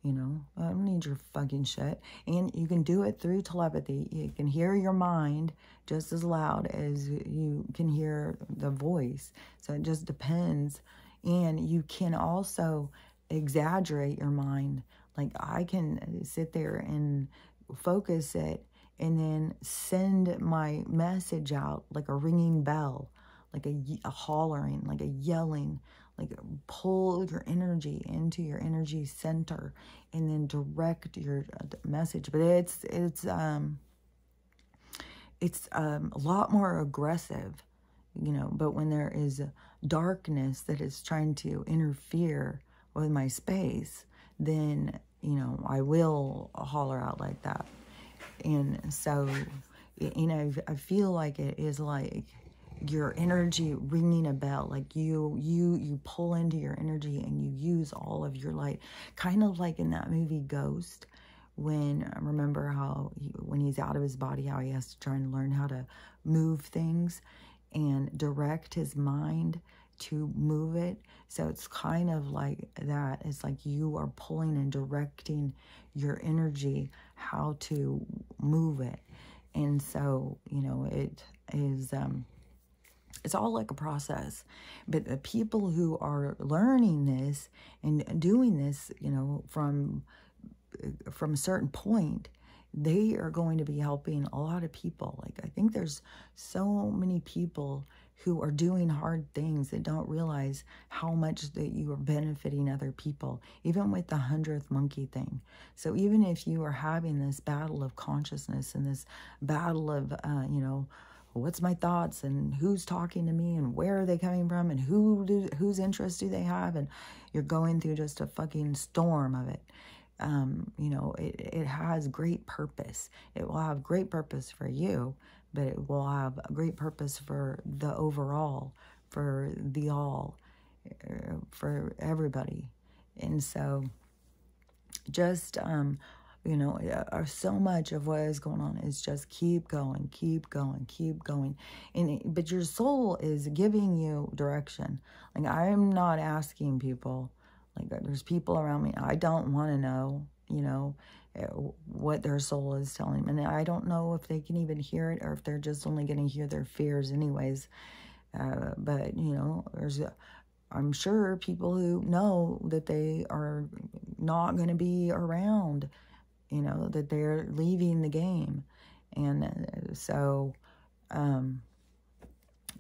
You know, I don't need your fucking shit. And you can do it through telepathy. You can hear your mind just as loud as you can hear the voice. So it just depends. And you can also exaggerate your mind. Like, I can sit there and focus it and then send my message out like a ringing bell, like a hollering, like a yelling, like pull your energy into your energy center and then direct your message. But it's a lot more aggressive, you know. But when there is darkness that is trying to interfere with my space, then, you know, I will holler out like that. And so, you know, I feel like it is like your energy ringing a bell, like you pull into your energy and you use all of your light, kind of like in that movie Ghost, when, remember how when he's out of his body, how he has to try and learn how to move things and direct his mind to move it. So it's kind of like that. It's like you are pulling and directing your energy how to move it. And so, you know, it is it's all like a process. But the people who are learning this and doing this, you know, from a certain point, they are going to be helping a lot of people. Like, I think there's so many people who are doing hard things that don't realize how much that you are benefiting other people, even with the 100th monkey thing. So even if you are having this battle of consciousness and this battle of, what's my thoughts and who's talking to me and where are they coming from and whose interests do they have, and you're going through just a fucking storm of it. It has great purpose. It will have great purpose for you, but it will have a great purpose for the overall, for the all, for everybody. And so just, so much of what is going on is just keep going, keep going, keep going. But your soul is giving you direction. Like, I'm not asking people, like, there's people around me, I don't want to know, what their soul is telling them. And I don't know if they can even hear it or if they're just only going to hear their fears anyways. But, I'm sure people who know that they are not going to be around, that they're leaving the game. And so,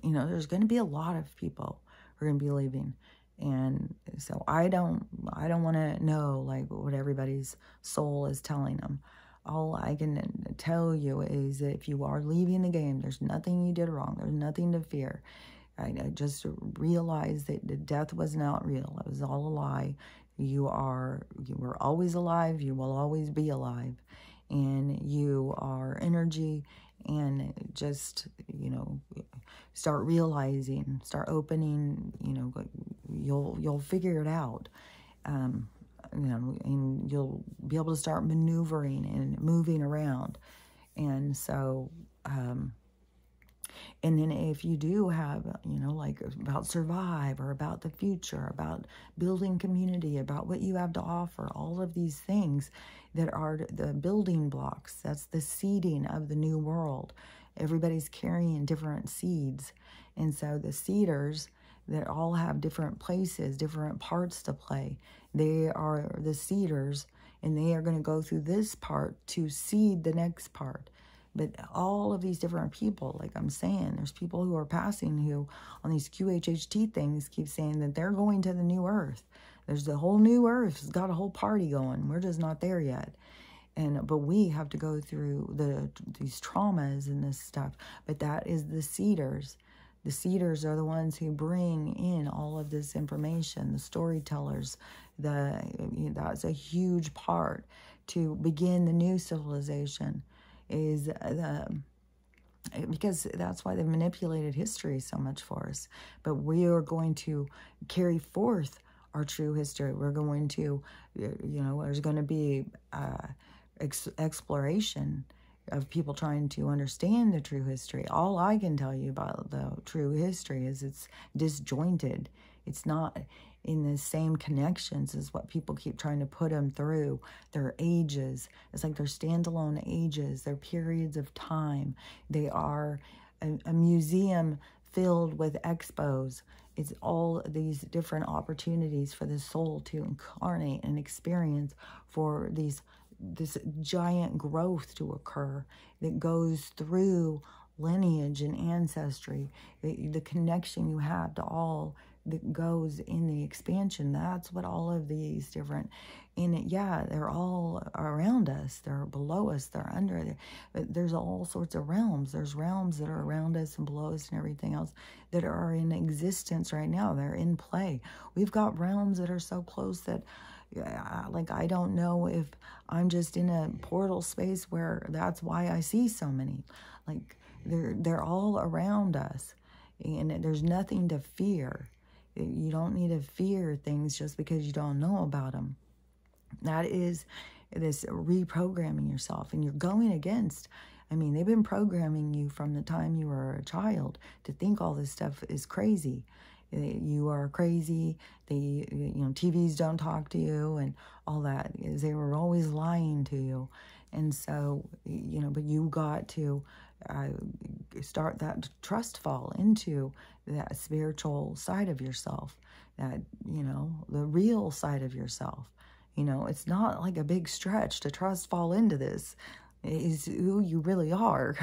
there's going to be a lot of people who are going to be leaving. And so I don't want to know like what everybody's soul is telling them. All I can tell you is that if you are leaving the game, there's nothing you did wrong. There's nothing to fear. I just realize that the death was not real. It was all a lie. You were always alive. You will always be alive. And you are energy. And just, start realizing, start opening, you'll figure it out. And you'll be able to start maneuvering and moving around. And so, and then if you do have, like about survive or about the future, about building community, about what you have to offer, all of these things that are the building blocks, that's the seeding of the new world. Everybody's carrying different seeds. And so the seeders that all have different places, different parts to play, they are the seeders, and they are going to go through this part to seed the next part. But all of these different people, like I'm saying, there's people who are passing who on these QHHT things keep saying that they're going to the new earth. There's the whole new earth. It's got a whole party going. We're just not there yet. But we have to go through these traumas and this stuff. But that is the seeders. The seeders are the ones who bring in all of this information, the storytellers. That's a huge part to begin the new civilization. Because that's why they've manipulated history so much for us. But we are going to carry forth our true history. We're going to, there's going to be exploration of people trying to understand the true history. All I can tell you about the true history is it's disjointed. It's not in the same connections as what people keep trying to put them through. Their ages. It's like they're standalone ages. They're periods of time. They are a museum filled with expos. It's all these different opportunities for the soul to incarnate and experience, for this giant growth to occur that goes through lineage and ancestry, the connection you have to all that goes in the expansion. That's what all of these different, they're all around us, they're below us, they're under there, but there's all sorts of realms. There's realms that are around us and below us and everything else that are in existence right now. They're in play. We've got realms that are so close that I don't know if I'm just in a portal space where that's why I see so many. Like they're all around us, and there's nothing to fear. You don't need to fear things just because you don't know about them. That is this reprogramming yourself, and you're going against. They've been programming you from the time you were a child to think all this stuff is crazy. You are crazy. TVs don't talk to you and all that. They were always lying to you. And so, but you got to start that trust fall into that spiritual side of yourself, that, the real side of yourself. It's not like a big stretch to trust fall into this. is who you really are.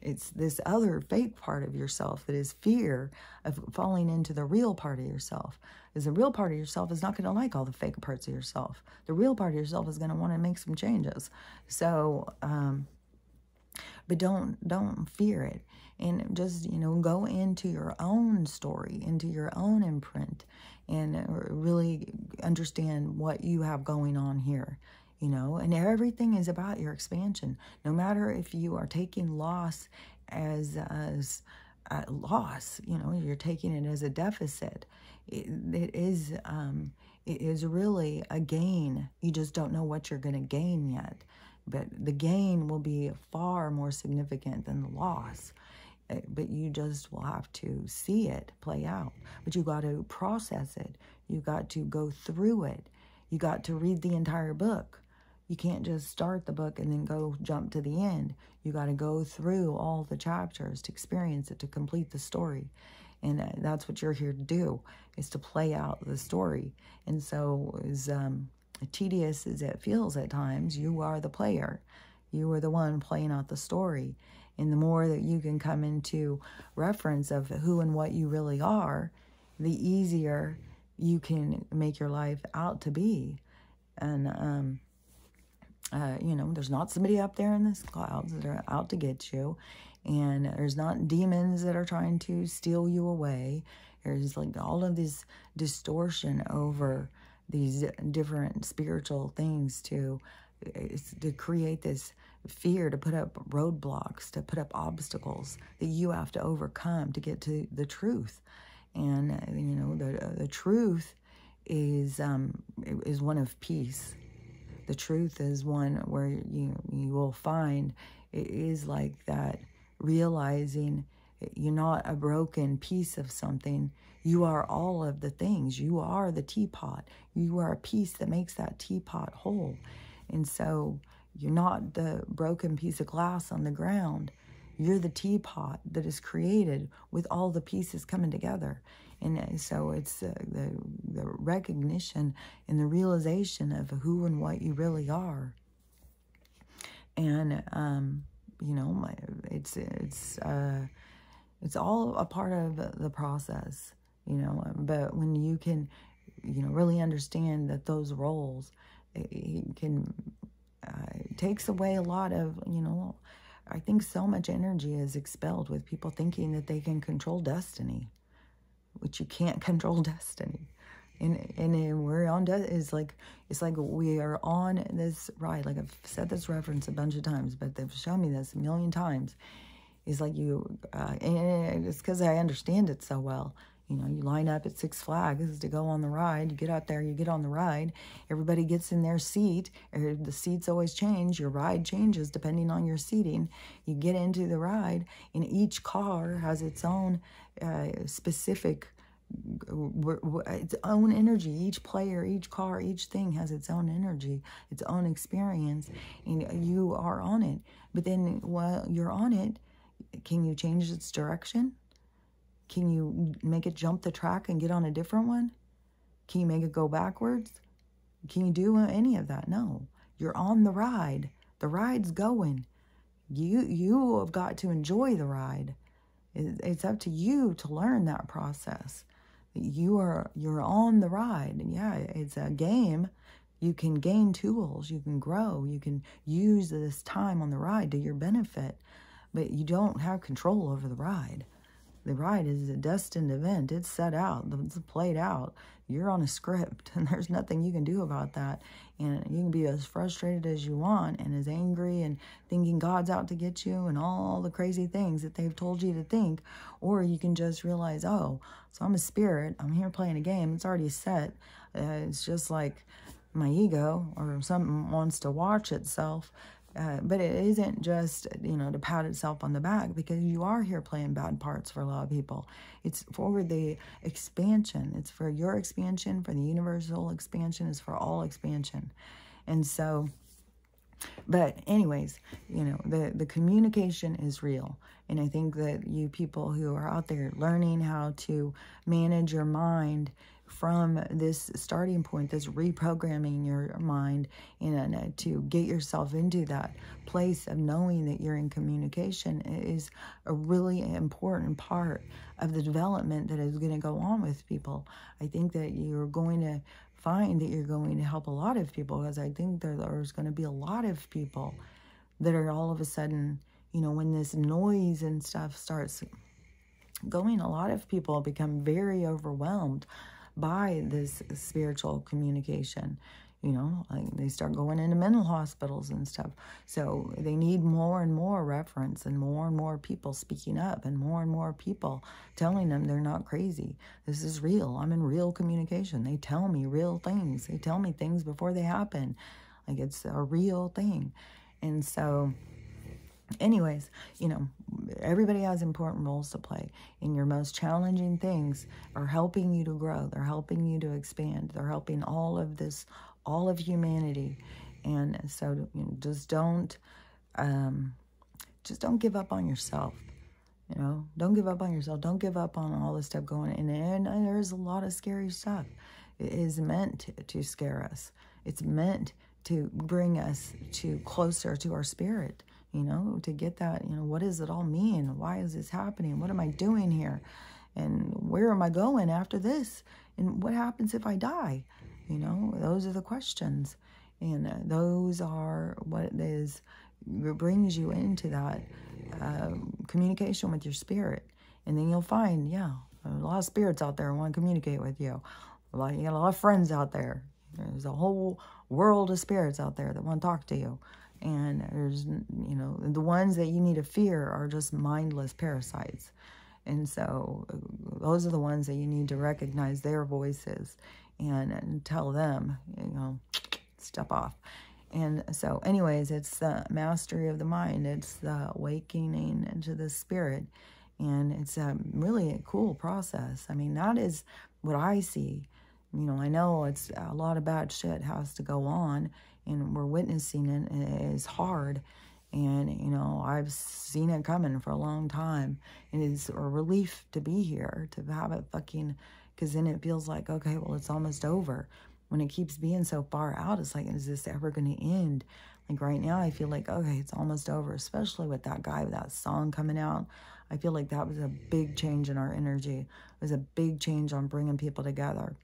It's this other fake part of yourself that is fear of falling into the real part of yourself. Because the real part of yourself is not going to like all the fake parts of yourself. The real part of yourself is going to want to make some changes. So, but don't fear it. And just, go into your own story, into your own imprint, and really understand what you have going on here. And everything is about your expansion. No matter if you are taking loss as loss, you're taking it as a deficit. It is really a gain. You just don't know what you're going to gain yet. But the gain will be far more significant than the loss. But you just will have to see it play out. But you got to process it. You got to go through it. You got to read the entire book. You can't just start the book and then go jump to the end. You got to go through all the chapters to experience it, to complete the story. And that's what you're here to do, is to play out the story. And so as tedious as it feels at times, you are the player. You are the one playing out the story. And the more that you can come into reference of who and what you really are, the easier you can make your life out to be. And, there's not somebody up there in the clouds that are out to get you. And there's not demons that are trying to steal you away. There's like all of this distortion over these different spiritual things to create this fear, to put up roadblocks, to put up obstacles that you have to overcome to get to the truth. And, the truth is one of peace. The truth is one where you will find it is like that, realizing you're not a broken piece of something. You are all of the things. You are the teapot. You are a piece that makes that teapot whole. And so you're not the broken piece of glass on the ground. You're the teapot that is created with all the pieces coming together. And so it's the recognition and the realization of who and what you really are. And, it's all a part of the process, but when you can, really understand that those roles, it can, it takes away a lot of, I think so much energy is expelled with people thinking that they can control destiny, which you can't control destiny. And we're on, it's like we are on this ride. Like I've said this reference a bunch of times, but they've shown me this a million times. It's like and it's because I understand it so well. You line up at Six Flags to go on the ride. You get out there, you get on the ride. Everybody gets in their seat. The seats always change. Your ride changes depending on your seating. You get into the ride, and each car has its own specific, its own energy. Each player, each car, each thing has its own energy, its own experience, and you are on it. But then while you're on it, can you change its direction? Can you make it jump the track and get on a different one? Can you make it go backwards? Can you do any of that? No. You're on the ride. The ride's going. You have got to enjoy the ride. It's up to you to learn that process. You're on the ride. And yeah, it's a game. You can gain tools. You can grow. You can use this time on the ride to your benefit. But you don't have control over the ride. The ride is a destined event. It's set out. It's played out. You're on a script, and there's nothing you can do about that. And you can be as frustrated as you want and as angry and thinking God's out to get you and all the crazy things that they've told you to think. Or you can just realize, oh, so I'm a spirit. I'm here playing a game. It's already set. It's just like my ego or something wants to watch itself. But it isn't just, to pat itself on the back, because you are here playing bad parts for a lot of people. It's for the expansion. It's for your expansion, for the universal expansion. It's for all expansion. And so, but anyways, the communication is real. And I think that you people who are out there learning how to manage your mind from this starting point, this reprogramming your mind, and to get yourself into that place of knowing that you're in communication is a really important part of the development that is going to go on with people. I think that you're going to find that you're going to help a lot of people, because I think there's going to be a lot of people that are all of a sudden, you know, when this noise and stuff starts going, a lot of people become very overwhelmed by this spiritual communication. You know, like they start going into mental hospitals and stuff. So they need more and more reference, and more people speaking up, and more people telling them they're not crazy. This is real. I'm in real communication. They tell me real things. They tell me things before they happen. Like, it's a real thing. And so anyways, you know, everybody has important roles to play, and your most challenging things are helping you to grow. They're helping you to expand. They're helping all of humanity. And so, you know, just don't give up on yourself. You know, don't give up on yourself. Don't give up on all this stuff going on. And there's a lot of scary stuff. It is meant to scare us. It's meant to bring us closer to our spirit. You know, to get that, you know, what does it all mean? Why is this happening? What am I doing here? And where am I going after this? And what happens if I die? You know, those are the questions. And those are what brings you into that communication with your spirit. And then you'll find, yeah, a lot of spirits out there want to communicate with you. You got a lot of friends out there. There's a whole world of spirits out there that want to talk to you. And there's, you know, the ones that you need to fear are just mindless parasites. And so those are the ones that you need to recognize their voices and tell them, you know, step off. And so anyways, it's the mastery of the mind. It's the awakening into the spirit. And it's really a cool process. I mean, that is what I see. You know, I know it's a lot of bad shit has to go on, and we're witnessing it, and it is hard. And, you know, I've seen it coming for a long time. And it's a relief to be here, to have it fucking, because then it feels like, okay, well, it's almost over. When it keeps being so far out, it's like, is this ever going to end? Like right now, I feel like, okay, it's almost over, especially with that guy with that song coming out. I feel like that was a big change in our energy. It was a big change on bringing people together.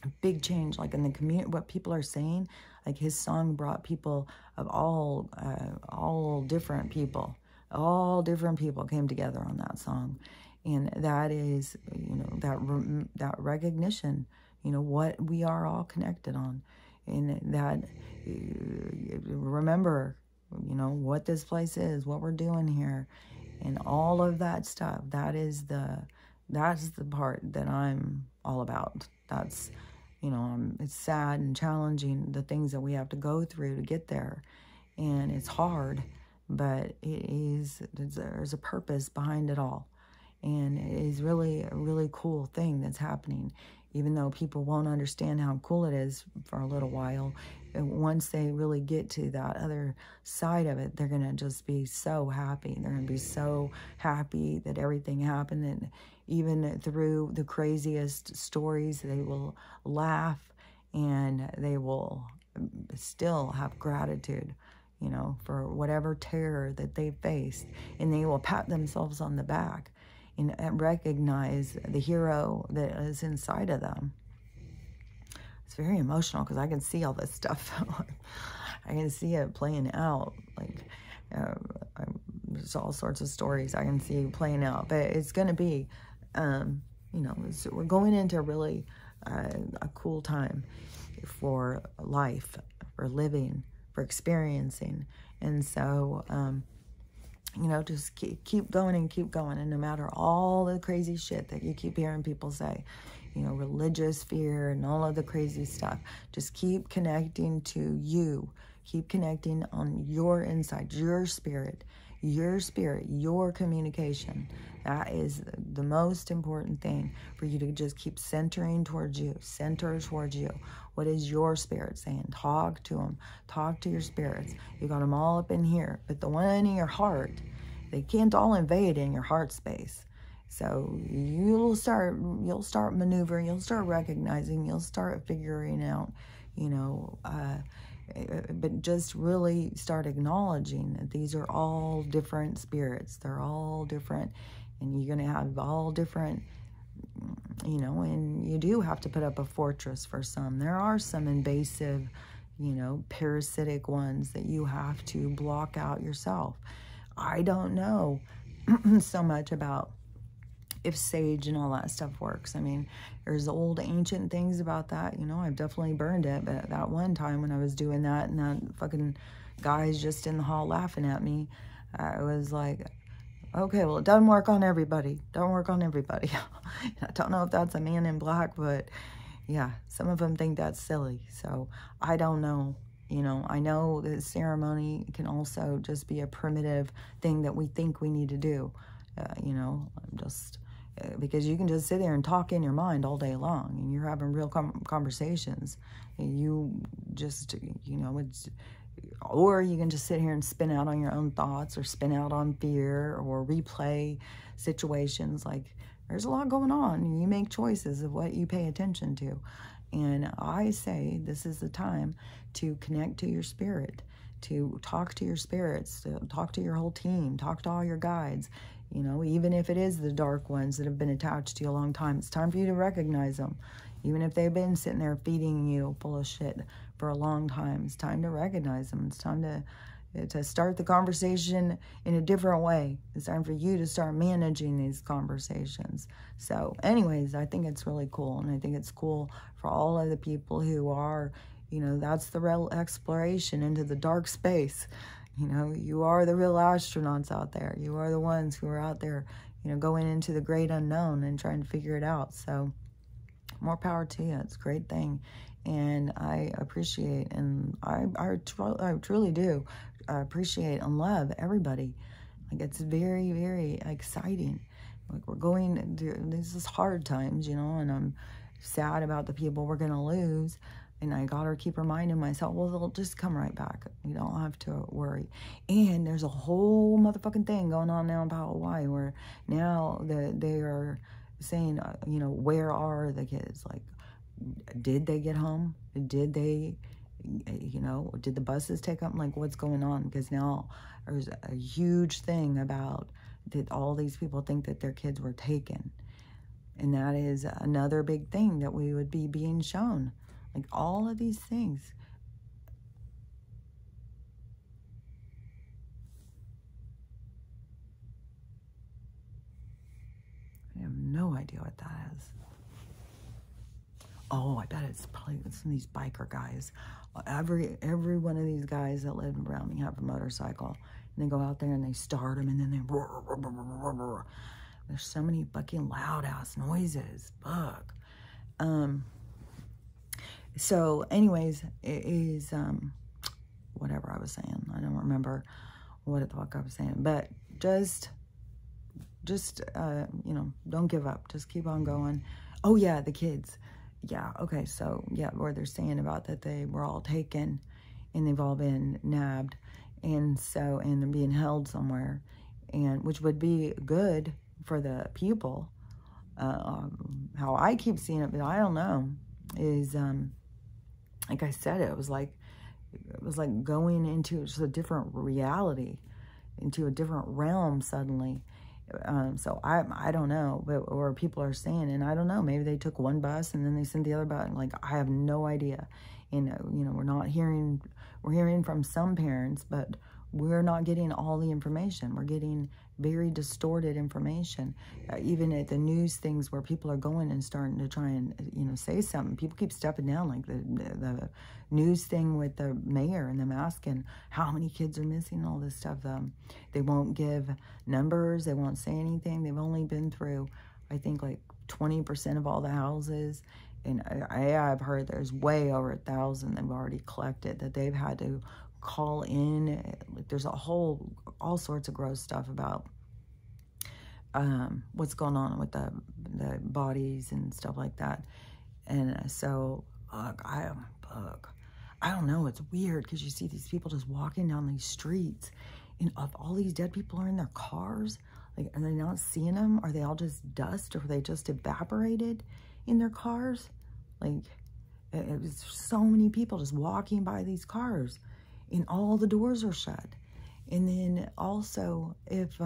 A big change, like in the community, what people are saying, like his song brought people of all different people. All different people came together on that song. And that is, you know, that recognition, you know, what we are all connected on. And that, remember, you know, what this place is, what we're doing here, and all of that stuff. That's the part that I'm all about. That's, you know, it's sad and challenging, the things that we have to go through to get there. And it's hard, but there's a purpose behind it all. And it is really a really cool thing that's happening, even though people won't understand how cool it is for a little while. And once they really get to that other side of it, they're going to just be so happy. They're going to be so happy that everything happened. And even through the craziest stories, they will laugh, and they will still have gratitude, you know, for whatever terror that they faced. And they will pat themselves on the back and recognize the hero that is inside of them. It's very emotional because I can see all this stuff. I can see it playing out. Like, there's all sorts of stories I can see playing out. But it's going to be, you know, we're going into really a cool time for life, for living, for experiencing. And so, you know, just keep going and keep going. And no matter all the crazy shit that you keep hearing people say, you know, religious fear and all of the crazy stuff, just keep connecting to you. Keep connecting on your inside, your spirit, your communication. That is the most important thing, for you to just keep centering towards you. Center towards you. What is your spirit saying? Talk to them. Talk to your spirits. You got them all up in here. But the one in your heart, they can't all invade in your heart space. So you'll start maneuvering, you'll start recognizing, you'll start figuring out, you know, but just really start acknowledging that these are all different spirits. They're all different, and you're going to have all different, you know, and you do have to put up a fortress for some. There are some invasive, you know, parasitic ones that you have to block out yourself. I don't know so much about if sage and all that stuff works. I mean, there's old ancient things about that, you know. I've definitely burned it, but that one time when I was doing that and that fucking guy's just in the hall laughing at me, I was like, okay, well, it doesn't work on everybody. Don't work on everybody. I don't know if that's a man in black, but yeah, some of them think that's silly. So I don't know. You know, I know that ceremony can also just be a primitive thing that we think we need to do. You know, just because you can just sit there and talk in your mind all day long, and you're having real conversations. And you just, you know, it's, or you can just sit here and spin out on your own thoughts, or spin out on fear, or replay situations. Like, there's a lot going on, and you make choices of what you pay attention to. And I say this is the time to connect to your spirit, to talk to your spirits, to talk to your whole team, talk to all your guides. You know, even if it is the dark ones that have been attached to you a long time, it's time for you to recognize them. Even if they've been sitting there feeding you full of shit for a long time, it's time to recognize them. It's time to start the conversation in a different way. It's time for you to start managing these conversations. So anyways, I think it's really cool. And I think it's cool for all of the people who are, you know, that's the real exploration into the dark space. You know, you are the real astronauts out there. You are the ones who are out there, you know, going into the great unknown and trying to figure it out. So more power to you. It's a great thing. And I appreciate, and I truly do appreciate and love everybody. Like, it's very, very exciting. Like, we're going through, this is hard times, you know, and I'm sad about the people we're going to lose. And I got to keep reminding myself, well, they'll just come right back. You don't have to worry. And there's a whole motherfucking thing going on now about Hawaii, where now they are saying, you know, where are the kids? Like, did they get home? Did they, you know, did the buses take them? Like, what's going on? Because now there's a huge thing about that all these people think that their kids were taken. And that is another big thing that we would be being shown. Like, all of these things. I have no idea what that is. Oh, I bet it's probably some of these biker guys. Every one of these guys that live around me have a motorcycle. And they go out there and they start them, and then they... There's so many fucking loud-ass noises. Fuck. So, anyways, it is, whatever I was saying. I don't remember what the fuck I was saying. But just, you know, don't give up. Just keep on going. Oh, yeah, the kids. Yeah, okay, so, yeah, where they're saying about that they were all taken and they've all been nabbed. And so, and they're being held somewhere. And, which would be good for the people. How I keep seeing it, but I don't know, is, like I said, it was like going into just a different reality, into a different realm suddenly. So I don't know, but, or people are saying, and I don't know, maybe they took one bus and then they sent the other bus. Like, I have no idea. And, you know, we're hearing from some parents, but we're not getting all the information. We're getting very distorted information. Even at the news things where people are going and starting to try and, you know, say something, people keep stepping down. Like the news thing with the mayor and them asking how many kids are missing, all this stuff. They won't give numbers. They won't say anything. They've only been through, I think, like 20% of all the houses. And I've heard there's way over 1,000 they've already collected that they've had to call in. Like, there's all sorts of gross stuff about what's going on with the bodies and stuff like that. And so, I don't know. It's weird because you see these people just walking down these streets, and all these dead people are in their cars. Like, are they not seeing them? Are they all just dust? Or are they just evaporated in their cars? Like, it was so many people just walking by these cars, and all the doors are shut. And then also, if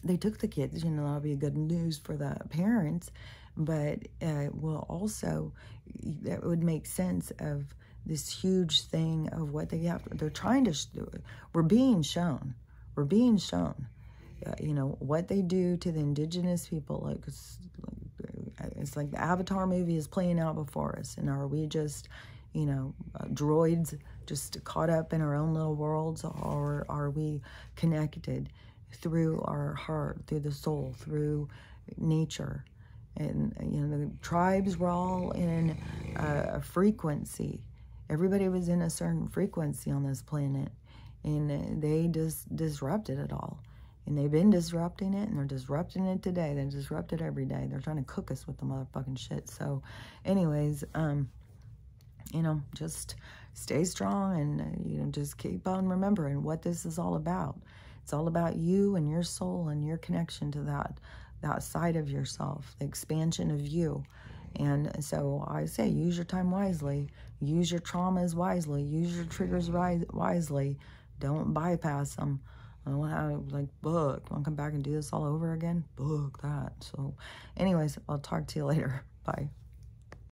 they took the kids, you know, that'll be good news for the parents, but will also, that would make sense of this huge thing of what they have. They're trying to, we're being shown, you know, what they do to the indigenous people. Like, it's like the Avatar movie is playing out before us. And are we just, you know, droids just caught up in our own little worlds, or are we connected through our heart, through the soul, through nature? And, you know, the tribes were all in a frequency. Everybody was in a certain frequency on this planet, and they just disrupted it all. And they've been disrupting it, and they're disrupting it today. They disrupt it every day. They're trying to cook us with the motherfucking shit. So anyways, you know, just stay strong, and, you know, just keep on remembering what this is all about. It's all about you and your soul and your connection to that side of yourself, the expansion of you. And so I say, use your time wisely, use your traumas wisely, use your triggers wisely. Don't bypass them. I don't have, like, book. I want to come back and do this all over again? Book that. So anyways, I'll talk to you later. Bye.